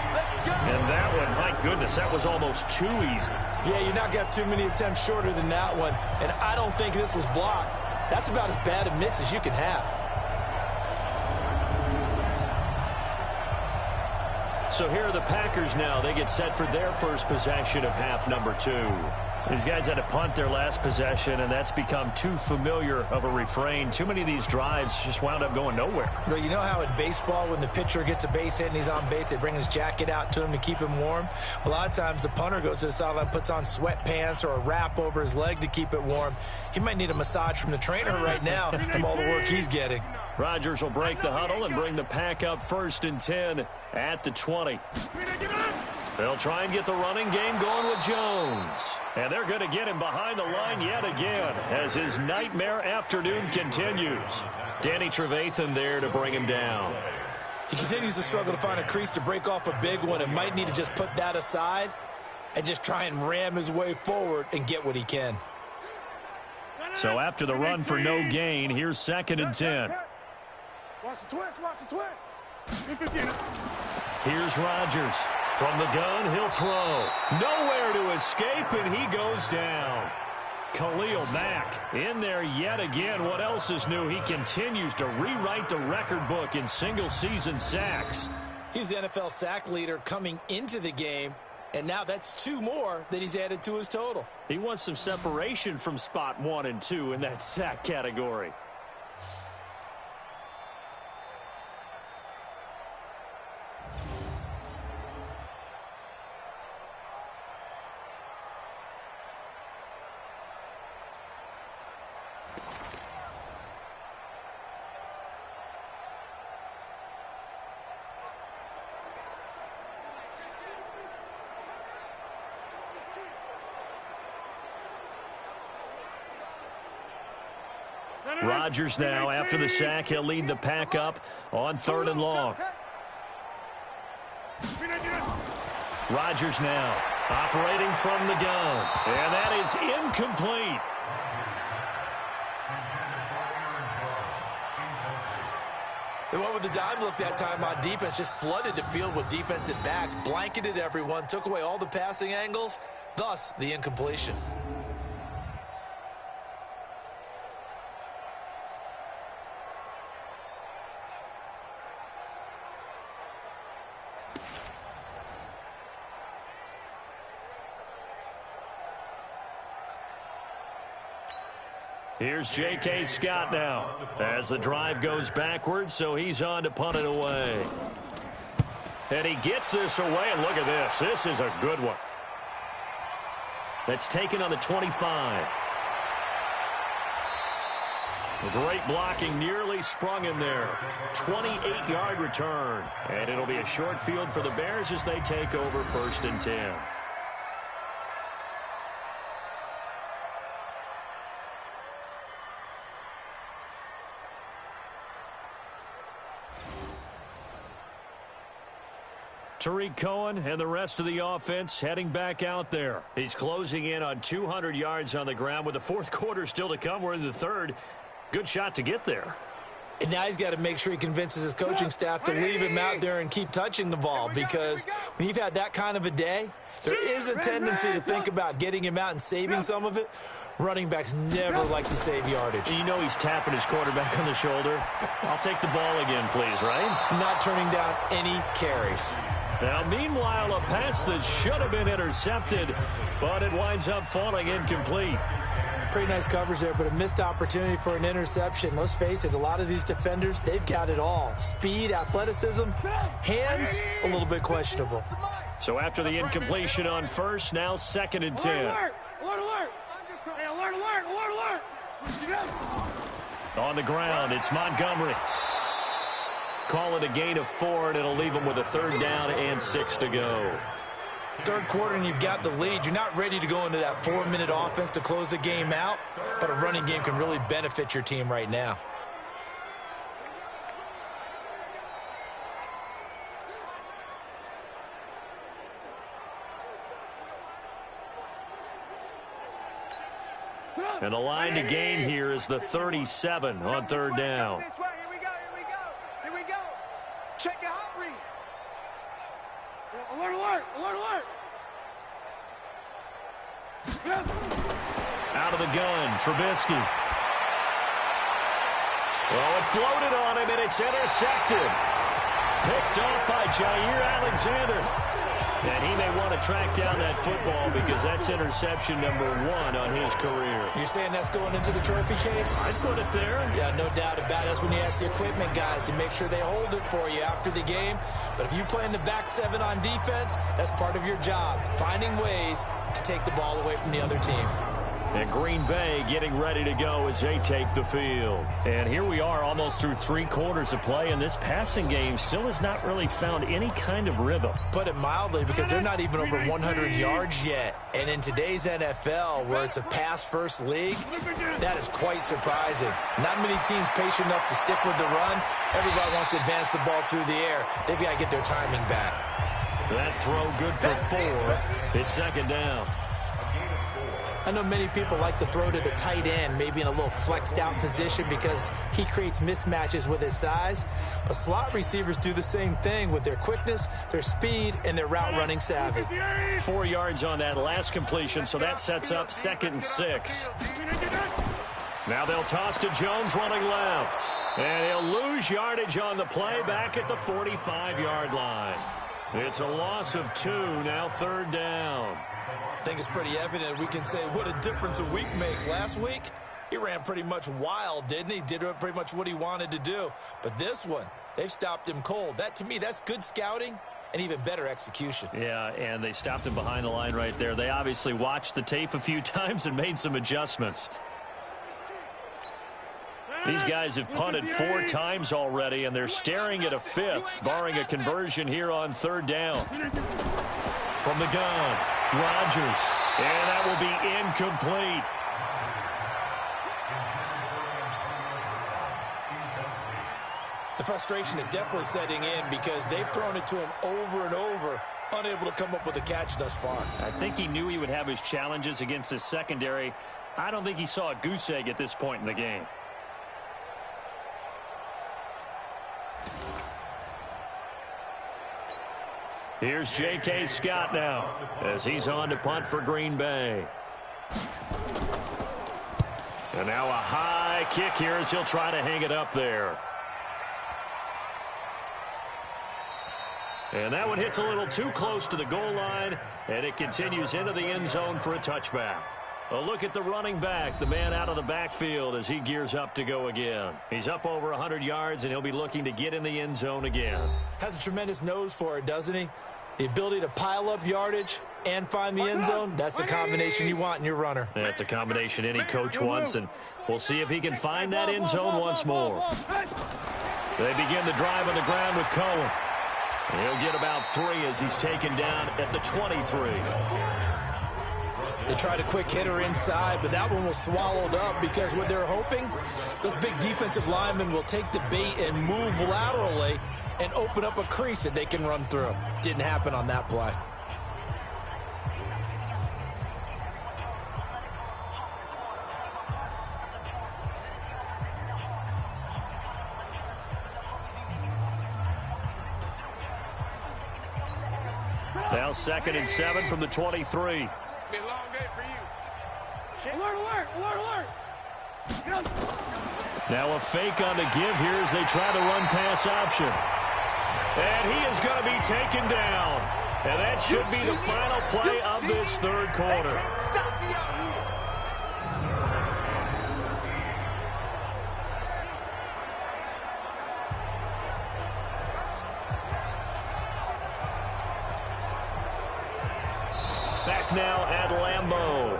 And that one, my goodness, that was almost too easy. Yeah, you're not going to have too many attempts shorter than that one. And I don't think this was blocked. That's about as bad a miss as you can have. So here are the Packers now. They get set for their first possession of half number 2. These guys had to punt their last possession, and that's become too familiar of a refrain. Too many of these drives just wound up going nowhere. Well, you know how in baseball, when the pitcher gets a base hit and he's on base, they bring his jacket out to him to keep him warm? A lot of times the punter goes to the sideline, puts on sweatpants or a wrap over his leg to keep it warm. He might need a massage from the trainer right now from all the work he's getting. Rodgers will break the huddle and bring the Pack up 1st and 10 at the 20. They'll try and get the running game going with Jones. And they're going to get him behind the line yet again as his nightmare afternoon continues. Danny Trevathan there to bring him down. He continues to struggle to find a crease to break off a big one and might need to just put that aside and just try and ram his way forward and get what he can. So after the run for no gain, here's 2nd and 10. Watch the twist, watch the twist. Here's Rodgers. From the gun, he'll throw. Nowhere to escape, and he goes down. Khalil Mack in there yet again. What else is new? He continues to rewrite the record book in single-season sacks. He's the NFL sack leader coming into the game, and now that's 2 more that he's added to his total. He wants some separation from spot 1 and 2 in that sack category. Rodgers now, after the sack, he'll lead the Pack up on 3rd and long. Rodgers now, operating from the gun. And that is incomplete. They went with the dime look that time on defense, just flooded the field with defensive backs, blanketed everyone, took away all the passing angles, thus the incompletion. Here's J.K. Scott now as the drive goes backwards, so he's on to punt it away. And he gets this away, and look at this. This is a good one. That's taken on the 25. Great blocking, nearly sprung him there. 28-yard return. And it'll be a short field for the Bears as they take over 1st and 10. Tariq Cohen and the rest of the offense heading back out there. He's closing in on 200 yards on the ground with the 4th quarter still to come. We're in the 3rd. Good shot to get there. And now he's got to make sure he convinces his coaching staff to leave him out there and keep touching the ball, because when you've had that kind of a day, there is a tendency to think about getting him out and saving some of it. Running backs never like to save yardage. You know he's tapping his quarterback on the shoulder. I'll take the ball again, please, right? Not turning down any carries. Now, meanwhile, a pass that should have been intercepted, but it winds up falling incomplete. Pretty nice coverage there, but a missed opportunity for an interception. Let's face it, a lot of these defenders, they've got it all. Speed, athleticism, hands, a little bit questionable. So after the incompletion on 1st, now 2nd and 10. Alert, alert. Hey, alert, alert, alert, alert. On the ground, it's Montgomery. Call it a gain of 4, and it'll leave them with a 3rd down and 6 to go. Third quarter and you've got the lead. You're not ready to go into that 4-minute offense to close the game out, but a running game can really benefit your team right now. And the line to gain here is the 37 on third down. Here we go. Here we go. Check the hot read. Alert. Out of the gun, Trubisky. Well, it floated on him, and it's intercepted. Picked off by Jair Alexander. And he may want to track down that football because that's interception number 1 on his career. You're saying that's going into the trophy case? I'd put it there. Yeah, no doubt about it. That's when you ask the equipment guys to make sure they hold it for you after the game. But if you play in the back 7 on defense, that's part of your job, finding ways to take the ball away from the other team. And Green Bay getting ready to go as they take the field. And here we are almost through 3 quarters of play, and this passing game still has not really found any kind of rhythm. Put it mildly, because they're not even over 100 yards yet. And in today's NFL, where it's a pass-first league, that is quite surprising. Not many teams patient enough to stick with the run. Everybody wants to advance the ball through the air. They've got to get their timing back. That throw good for 4. It's second down. I know many people like to throw to the tight end, maybe in a little flexed out position because he creates mismatches with his size. But slot receivers do the same thing with their quickness, their speed, and their route running savvy. 4 yards on that last completion, so that sets up 2nd and 6. Now they'll toss to Jones running left. And he'll lose yardage on the play back at the 45-yard line. It's a loss of 2, now third down. I think it's pretty evident. We can say what a difference a week makes. Last week, he ran pretty much wild, didn't he? Did pretty much what he wanted to do. But this one, they've stopped him cold. That, to me, that's good scouting and even better execution. Yeah, and they stopped him behind the line right there. They obviously watched the tape a few times and made some adjustments. These guys have punted 4 times already, and they're staring at a 5th, barring a conversion here on third down. From the gun, Rodgers, and that will be incomplete. The frustration is definitely setting in because they've thrown it to him over and over, unable to come up with a catch thus far. I think he knew he would have his challenges against his secondary. I don't think he saw a goose egg at this point in the game. Here's J.K. Scott now as he's on to punt for Green Bay. And now a high kick here as he'll try to hang it up there. And that one hits a little too close to the goal line, and it continues into the end zone for a touchback. A look at the running back, the man out of the backfield as he gears up to go again. He's up over 100 yards, and he'll be looking to get in the end zone again. Has a tremendous nose for it, doesn't he? The ability to pile up yardage and find the end zone, that's the combination you want in your runner. That's a combination any coach wants, and we'll see if he can find that end zone once more. They begin the drive on the ground with Cohen. He'll get about 3 as he's taken down at the 23. They tried a quick hitter inside, but that one was swallowed up because what they're hoping, those big defensive linemen will take the bait and move laterally and open up a crease that they can run through. Didn't happen on that play. Now 2nd and 7 from the 23. It's been a long day for you. Alert. Now a fake on the give here as they try to run pass option. And he is going to be taken down. And that should be the final play of this third quarter. Back now at Lambeau.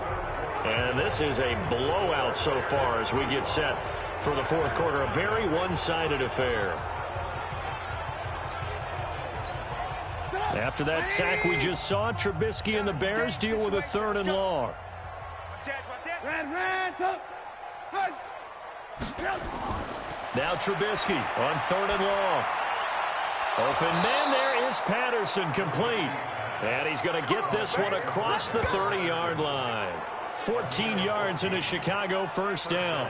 And this is a blowout so far as we get set for the fourth quarter. A very one-sided affair. After that sack we just saw, Trubisky and the Bears deal with a 3rd and long. Now Trubisky on 3rd and long. Open man, there is Patterson, complete. And he's going to get this one across the 30-yard line. 14 yards in a Chicago 1st down.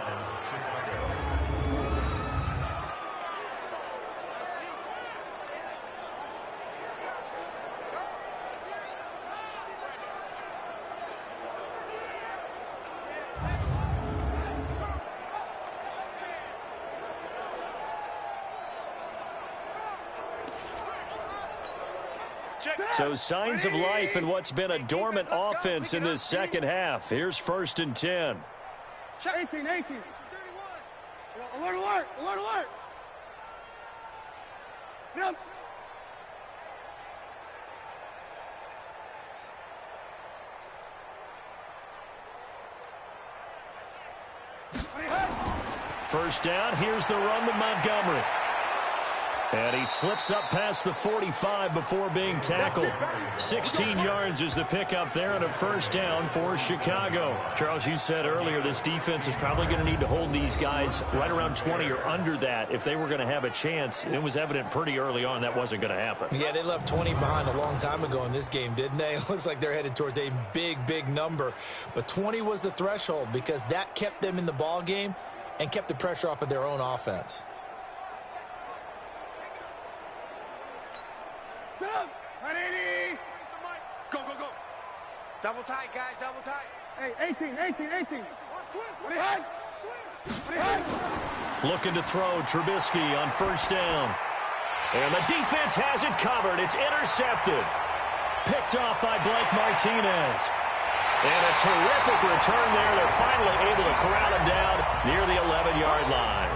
So signs of life in what's been a dormant offense in this second half. Here's 1st and 10. 18. Alert, alert, alert, alert. Yep. First down, here's the run with Montgomery. And he slips up past the 45 before being tackled. 16 yards is the pickup there on a 1st down for Chicago. Charles, you said earlier this defense is probably going to need to hold these guys right around 20 or under that if they were going to have a chance. It was evident pretty early on that wasn't going to happen. Yeah, they left 20 behind a long time ago in this game, didn't they? It looks like they're headed towards a big, big number. But 20 was the threshold because that kept them in the ball game and kept the pressure off of their own offense. Go, go, go. Double tight, guys, double tight. Hey, 18. Looking to throw, Trubisky on 1st down. And the defense has it covered. It's intercepted. Picked off by Blake Martinez. And a terrific return there. They're finally able to corral him down near the 11-yard line.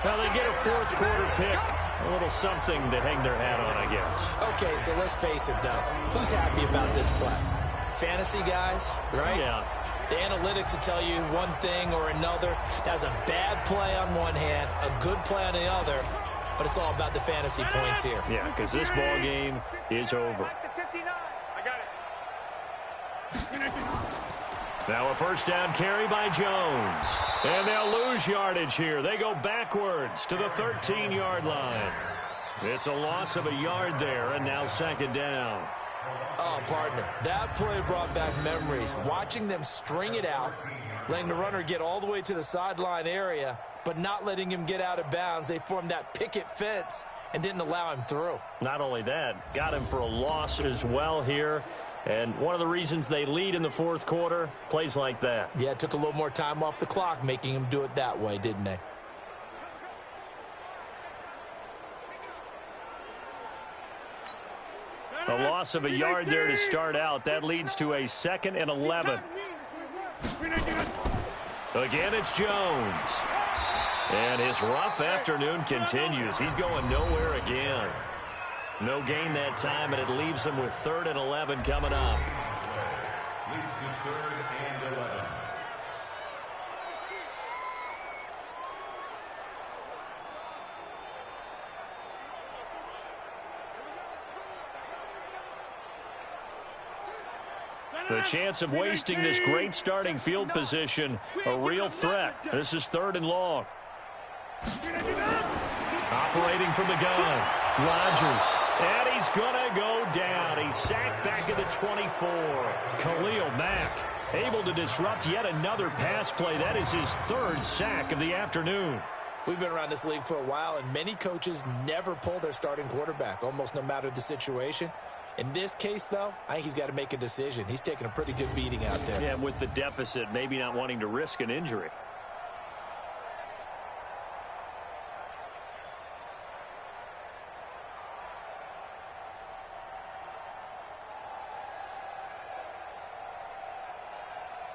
Now they get a 4th quarter pick. A little something to hang their hat on, I guess. Okay, so let's face it, though. Who's happy about this play? Fantasy guys, right? Yeah. The analytics will tell you one thing or another. That was a bad play on one hand, a good play on the other, but it's all about the fantasy points here. Yeah, because this ball game is over. I got it. Now a 1st down carry by Jones. And they'll lose yardage here. They go backwards to the 13-yard line. It's a loss of a yard there, and now 2nd down. Oh, partner, that play brought back memories. Watching them string it out, letting the runner get all the way to the sideline area, but not letting him get out of bounds. They formed that picket fence and didn't allow him through. Not only that, got him for a loss as well here. And one of the reasons they lead in the 4th quarter, plays like that. Yeah, it took a little more time off the clock, making him do it that way, didn't they? A loss of a yard there to start out. That leads to a 2nd and 11. Again, it's Jones. And his rough afternoon continues. He's going nowhere again. No gain that time, and it leaves him with 3rd and 11 coming up. Leads to 3rd and 11. The chance of wasting this great starting field position, a real threat. This is 3rd and long. Operating from the gun, Rodgers. And he's going to go down. He's sacked back at the 24. Khalil Mack able to disrupt yet another pass play. That is his 3rd sack of the afternoon. We've been around this league for a while, and many coaches never pull their starting quarterback, almost no matter the situation. In this case, though, I think he's got to make a decision. He's taking a pretty good beating out there. Yeah, with the deficit, maybe not wanting to risk an injury.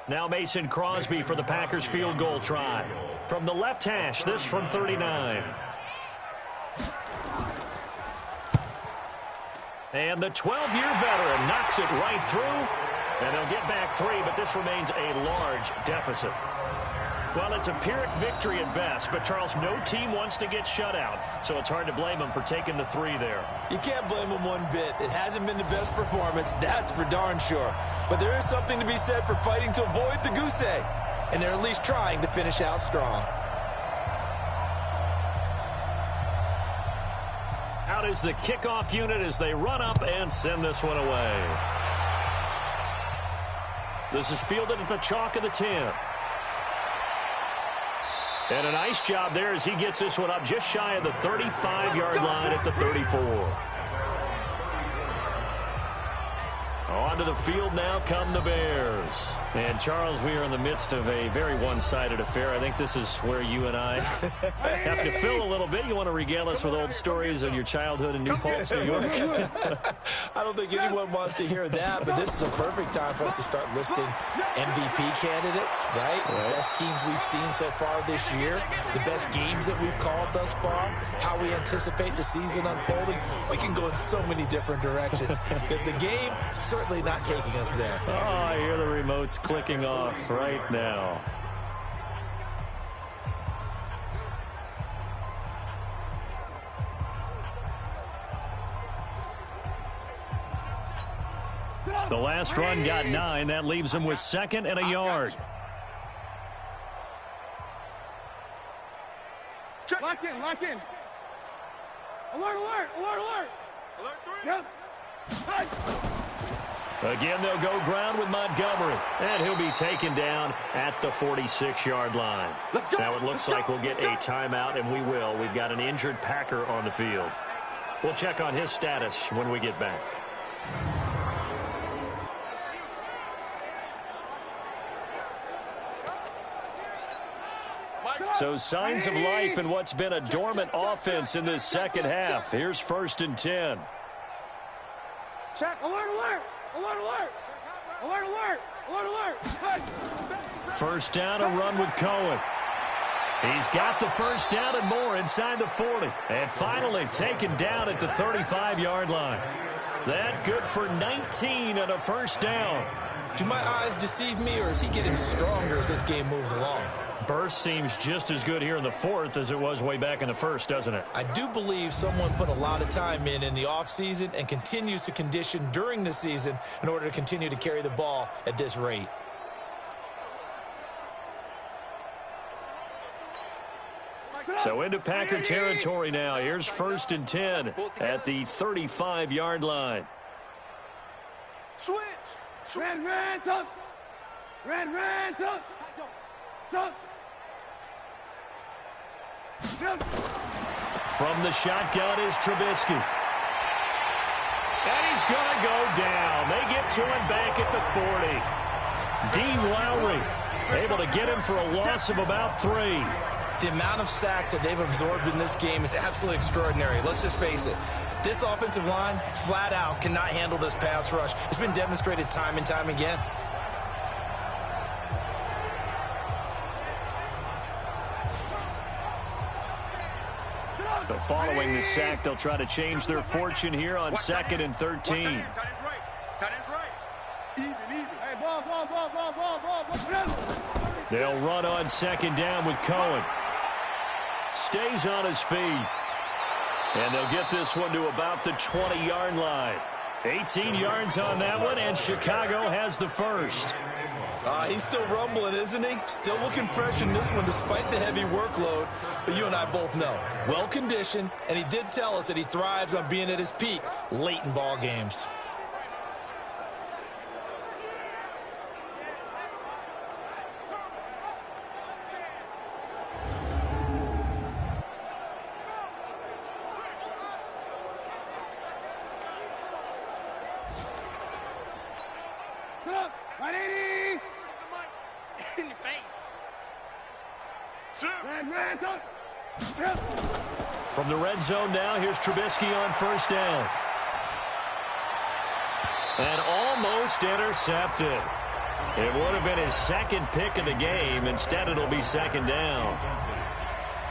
Now Mason Crosby for the Packers field goal try. From the left hash, this from 39. And the 12-year veteran knocks it right through. And they'll get back 3, but this remains a large deficit. Well, it's a Pyrrhic victory at best, but, Charles, no team wants to get shut out, so it's hard to blame them for taking the 3 there. You can't blame them one bit. It hasn't been the best performance, that's for darn sure. But there is something to be said for fighting to avoid the goose egg, and they're at least trying to finish out strong. Out is the kickoff unit as they run up and send this one away. This is fielded at the chalk of the 10. And a nice job there as he gets this one up just shy of the 35-yard line at the 34. Onto the field now come the Bears. And, Charles, we are in the midst of a very one-sided affair. I think this is where you and I have to fill a little bit. You want to regale us with old stories of your childhood in New Paltz, New York? I don't think anyone wants to hear that, but this is a perfect time for us to start listing MVP candidates, right? The best teams we've seen so far this year, the best games that we've called thus far, how we anticipate the season unfolding. We can go in so many different directions because the game certainly not taking us there. Oh, I hear the remotes clicking off right now. The last run got 9. That leaves him with 2nd and a yard. Lock in, lock in. Alert, alert, alert, alert. Alert 3. Yep. Hey. Again, they'll go ground with Montgomery, and he'll be taken down at the 46-yard line. Now it looks like we'll get a timeout, and we will. We've got an injured Packer on the field. We'll check on his status when we get back. So signs of life in what's been a dormant offense in this second half. Here's 1st and 10. Check, alert, alert. Alert, alert! Alert, alert! Alert, alert! Hey. 1st down, a run with Cohen. He's got the 1st down and more inside the 40. And finally taken down at the 35-yard line. That good for 19 and a 1st down. Do my eyes deceive me, or is he getting stronger as this game moves along? Burst seems just as good here in the 4th as it was way back in the 1st, doesn't it? I do believe someone put a lot of time in the offseason and continues to condition during the season in order to continue to carry the ball at this rate. So into Packer territory now. Here's 1st and 10 at the 35-yard line. Switch. Red, red, up. Red, red, up. Up. From the shotgun is Trubisky. And he's going to go down. They get to him back at the 40. Dean Lowry able to get him for a loss of about 3. The amount of sacks that they've absorbed in this game is absolutely extraordinary. Let's just face it. This offensive line, flat out, cannot handle this pass rush. It's been demonstrated time and time again. So following the sack, they'll try to change their fortune here on 2nd and 13. They'll run on 2nd down with Cohen. Stays on his feet. And they'll get this one to about the 20-yard line. 18 yards on that one, and Chicago has the 1st. He's still rumbling, isn't he? Still looking fresh in this one despite the heavy workload. But you and I both know, well-conditioned, and he did tell us that he thrives on being at his peak late in ball games. In your face. From the red zone now, here's Trubisky on 1st down. And almost intercepted. It would have been his 2nd pick of the game. Instead, it'll be 2nd down.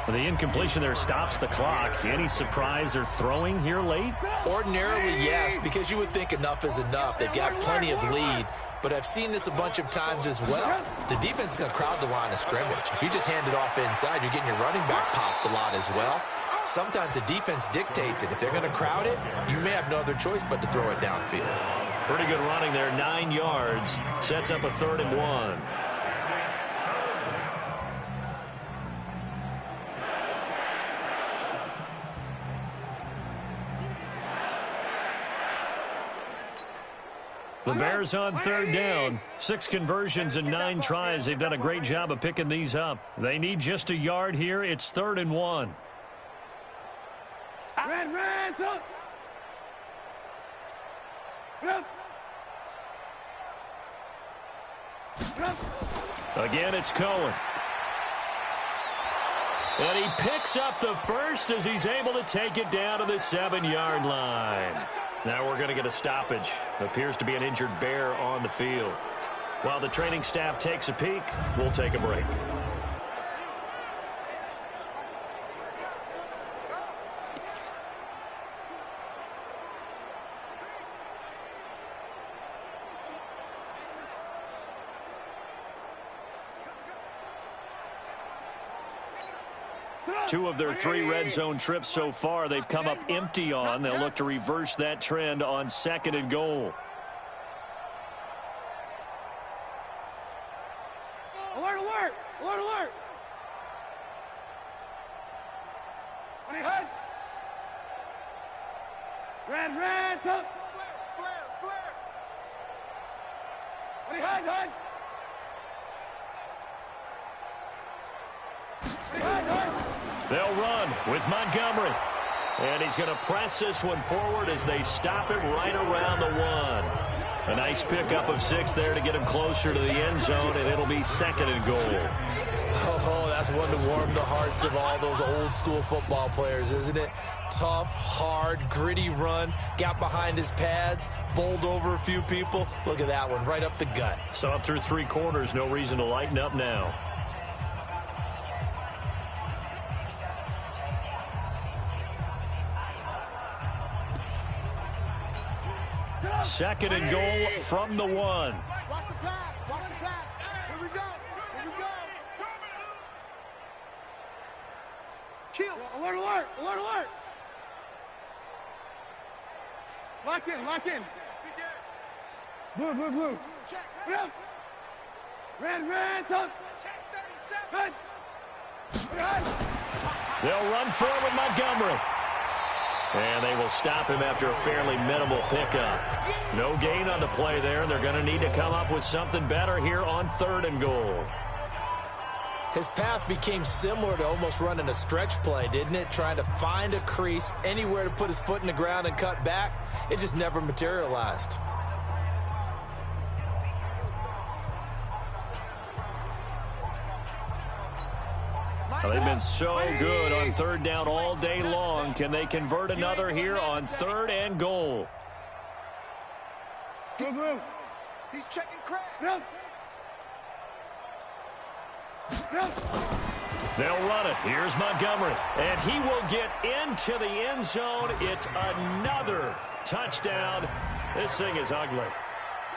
The incompletion there stops the clock. Any surprise they're throwing here late? Ordinarily, yes, because you would think enough is enough. They've got plenty of lead. but I've seen this a bunch of times as well. The defense is going to crowd the line of scrimmage. If you just hand it off inside, you're getting your running back popped a lot as well. Sometimes the defense dictates it. If they're going to crowd it, you may have no other choice but to throw it downfield. Pretty good running there, 9 yards. Sets up a 3rd and 1. The Bears on 3rd down. 6 conversions and 9 tries. They've done a great job of picking these up. They need just a yard here. It's 3rd and 1. Red, up. Again, it's Cohen. And he picks up the first as he's able to take it down to the 7-yard line. Now we're going to get a stoppage. Appears to be an injured Bear on the field. While the training staff takes a peek, we'll take a break. Two of their 3 red zone trips so far, they've come up empty on. They'll look to reverse that trend on 2nd and goal. Alert, alert, alert, alert. On your head. Red, up. Flare. On your head. They'll run with Montgomery. And he's going to press this one forward as they stop it right around the 1. A nice pickup of 6 there to get him closer to the end zone, and it'll be 2nd and goal. Oh, that's one to warm the hearts of all those old-school football players, isn't it? Tough, hard, gritty run. Got behind his pads, bowled over a few people. Look at that one, right up the gut. So up through 3 quarters, no reason to lighten up now. 2nd and goal from the 1. Watch the pass. Here we go. Kill. Alert. Lock in. Blue. Check. Red, up. Check 37. They'll run forward Montgomery. And they will stop him after a fairly minimal pickup. No gain on the play there. They're going to need to come up with something better here on 3rd and goal. His path became similar to almost running a stretch play, didn't it? Trying to find a crease, anywhere to put his foot in the ground and cut back. It just never materialized. They've been so good on 3rd down all day long. Can they convert another here on 3rd and goal? Blue. He's checking crack. They'll run it. Here's Montgomery. And he will get into the end zone. It's another touchdown. This thing is ugly.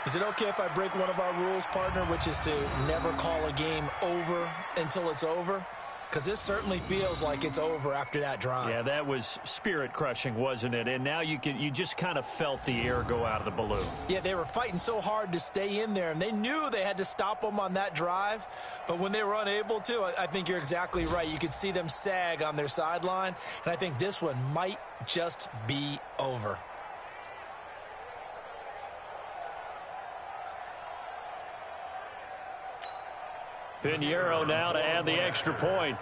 Is it okay if I break one of our rules, partner, which is to never call a game over until it's over? Because this certainly feels like it's over after that drive. Yeah, that was spirit-crushing, wasn't it? And now you just kind of felt the air go out of the balloon. Yeah, they were fighting so hard to stay in there, and they knew they had to stop them on that drive. But when they were unable to, I think you're exactly right. You could see them sag on their sideline, and I think this one might just be over. Pinheiro now to add the extra point.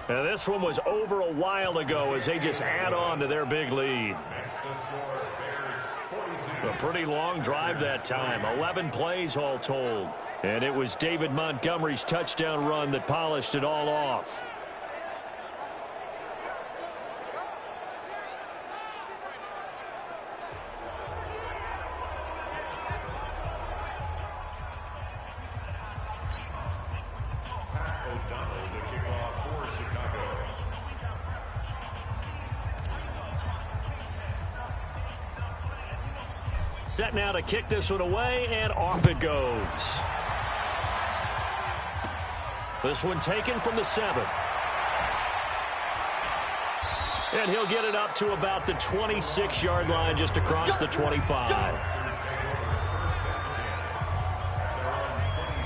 And this one was over a while ago as they just add on to their big lead. A pretty long drive that time, 11 plays all told. And it was David Montgomery's touchdown run that polished it all off. Set now to kick this one away, and off it goes. This one taken from the 7. And he'll get it up to about the 26-yard line, just across the 25.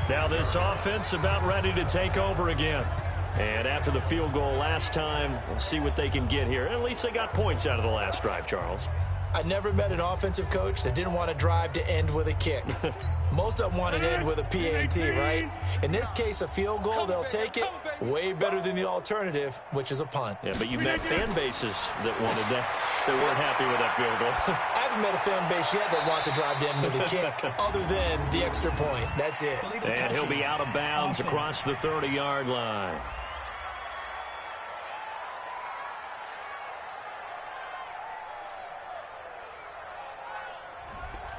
Now this offense about ready to take over again. And after the field goal last time, we'll see what they can get here. At least they got points out of the last drive, Charles. I never met an offensive coach that didn't want to drive to end with a kick. Most of them want to end with a PAT, right? In this case, a field goal, they'll take it. Way better than the alternative, which is a punt. Yeah, but you met fan bases that wanted that, that weren't happy with that field goal. I haven't met a fan base yet that wants to drive to end with a kick, other than the extra point. That's it. And he'll be out of bounds across the 30-yard line.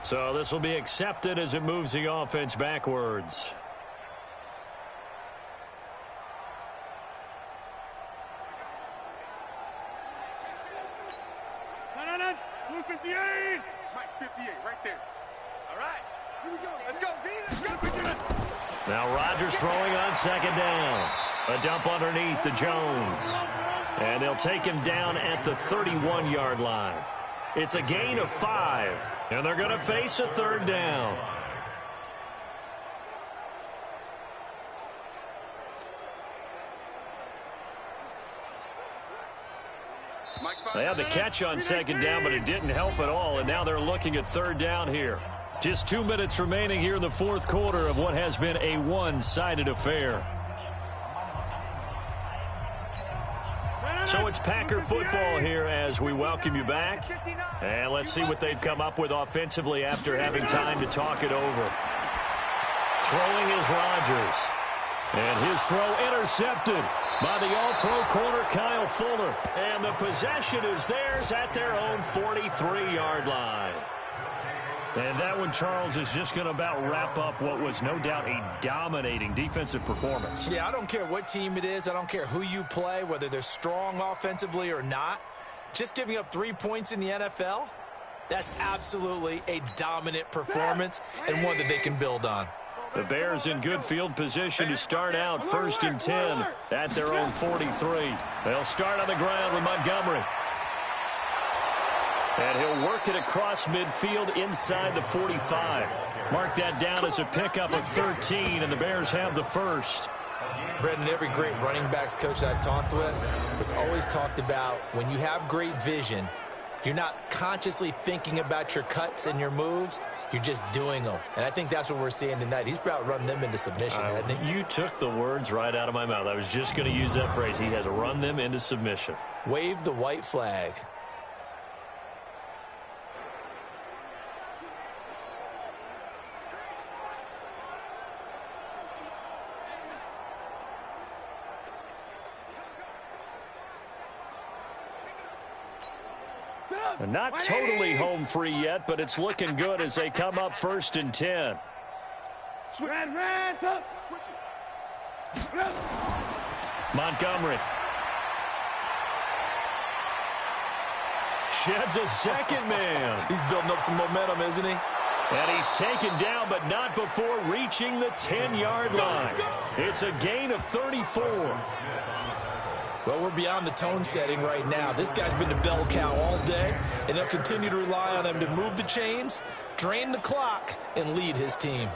So this will be accepted as it moves the offense backwards. No. Blue 58. Mike 58, right there. All right. Here we go. Let's go, D. Let's go. Now Rodgers throwing on second down. A dump underneath to Jones. And they'll take him down at the 31-yard line. It's a gain of 5. And they're going to face a third down. They had the catch on second down, but it didn't help at all. And now they're looking at third down here. Just 2 minutes remaining here in the fourth quarter of what has been a one-sided affair. So it's Packer football here as we welcome you back. And let's see what they've come up with offensively after having time to talk it over. Throwing is Rodgers. And his throw intercepted by the all-pro corner Kyle Fuller. And the possession is theirs at their own 43-yard line. And that one, Charles, is just going to about wrap up what was no doubt a dominating defensive performance. Yeah, I don't care what team it is. I don't care who you play, whether they're strong offensively or not. Just giving up 3 points in the NFL, that's absolutely a dominant performance and one that they can build on. The Bears in good field position to start out 1st and 10 at their own 43. They'll start on the ground with Montgomery. And he'll work it across midfield inside the 45. Mark that down as a pickup of 13, and the Bears have the first. Brendan, every great running backs coach I've talked with has always talked about when you have great vision, you're not consciously thinking about your cuts and your moves. You're just doing them. And I think that's what we're seeing tonight. He's about run them into submission, hasn't he? You took the words right out of my mouth. I was just going to use that phrase. He has run them into submission. Wave the white flag. Not totally home free yet, but it's looking good as they come up 1st and 10. Montgomery. Sheds a second man. He's building up some momentum, isn't he? And he's taken down, but not before reaching the 10-yard line. It's a gain of 34. Well, we're beyond the tone setting right now. This guy's been the bell cow all day, and he'll continue to rely on him to move the chains, drain the clock, and lead his team.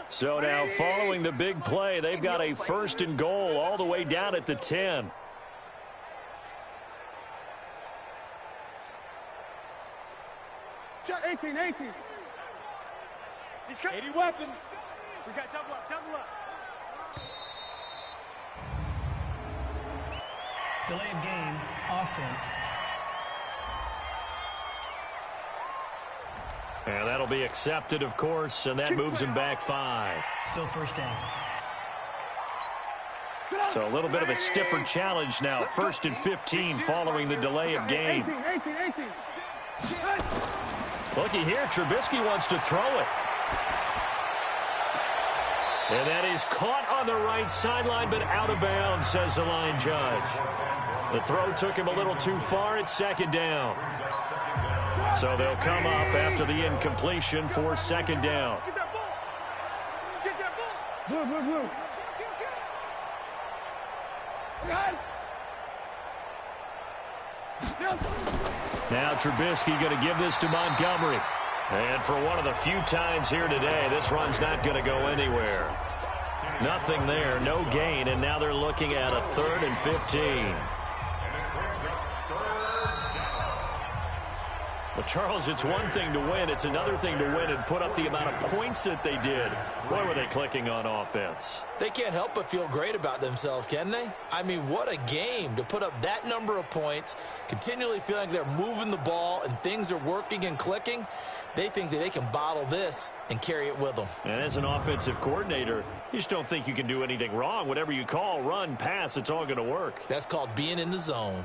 So now following the big play, they've got a 1st and goal all the way down at the 10. Check 18. He's got 80 weapon. We got double up. Delay of game, offense. And that'll be accepted, of course, and that moves him back 5. Still 1st down. So a little bit of a stiffer challenge now. 1st and 15 following the delay of game. 18. Looky here, Trubisky wants to throw it. And that is caught on the right sideline, but out of bounds, says the line judge. The throw took him a little too far. It's 2nd down. So they'll come up after the incompletion for 2nd down. Get that ball. Get that ball. Blue. Now Trubisky going to give this to Montgomery. And for one of the few times here today, this run's not going to go anywhere. Nothing there, no gain, and now they're looking at a 3rd and 15. Well, Charles, it's one thing to win. It's another thing to win and put up the amount of points that they did. Boy, were they clicking on offense. They can't help but feel great about themselves, can they? I mean, what a game to put up that number of points, continually feeling like they're moving the ball and things are working and clicking. They think that they can bottle this and carry it with them. And as an offensive coordinator, you just don't think you can do anything wrong. Whatever you call, run, pass, it's all going to work. That's called being in the zone.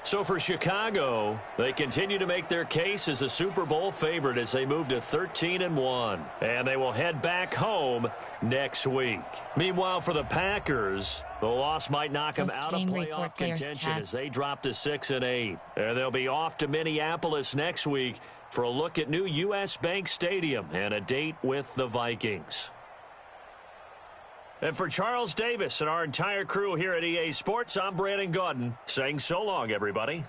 So for Chicago, they continue to make their case as a Super Bowl favorite as they move to 13-1. And they will head back home next week. Meanwhile, for the Packers, the loss might knock them out of playoff contention as they drop to 6-8. And they'll be off to Minneapolis next week for a look at new U.S. Bank Stadium and a date with the Vikings. And for Charles Davis and our entire crew here at EA Sports, I'm Brandon Gaudin saying so long, everybody.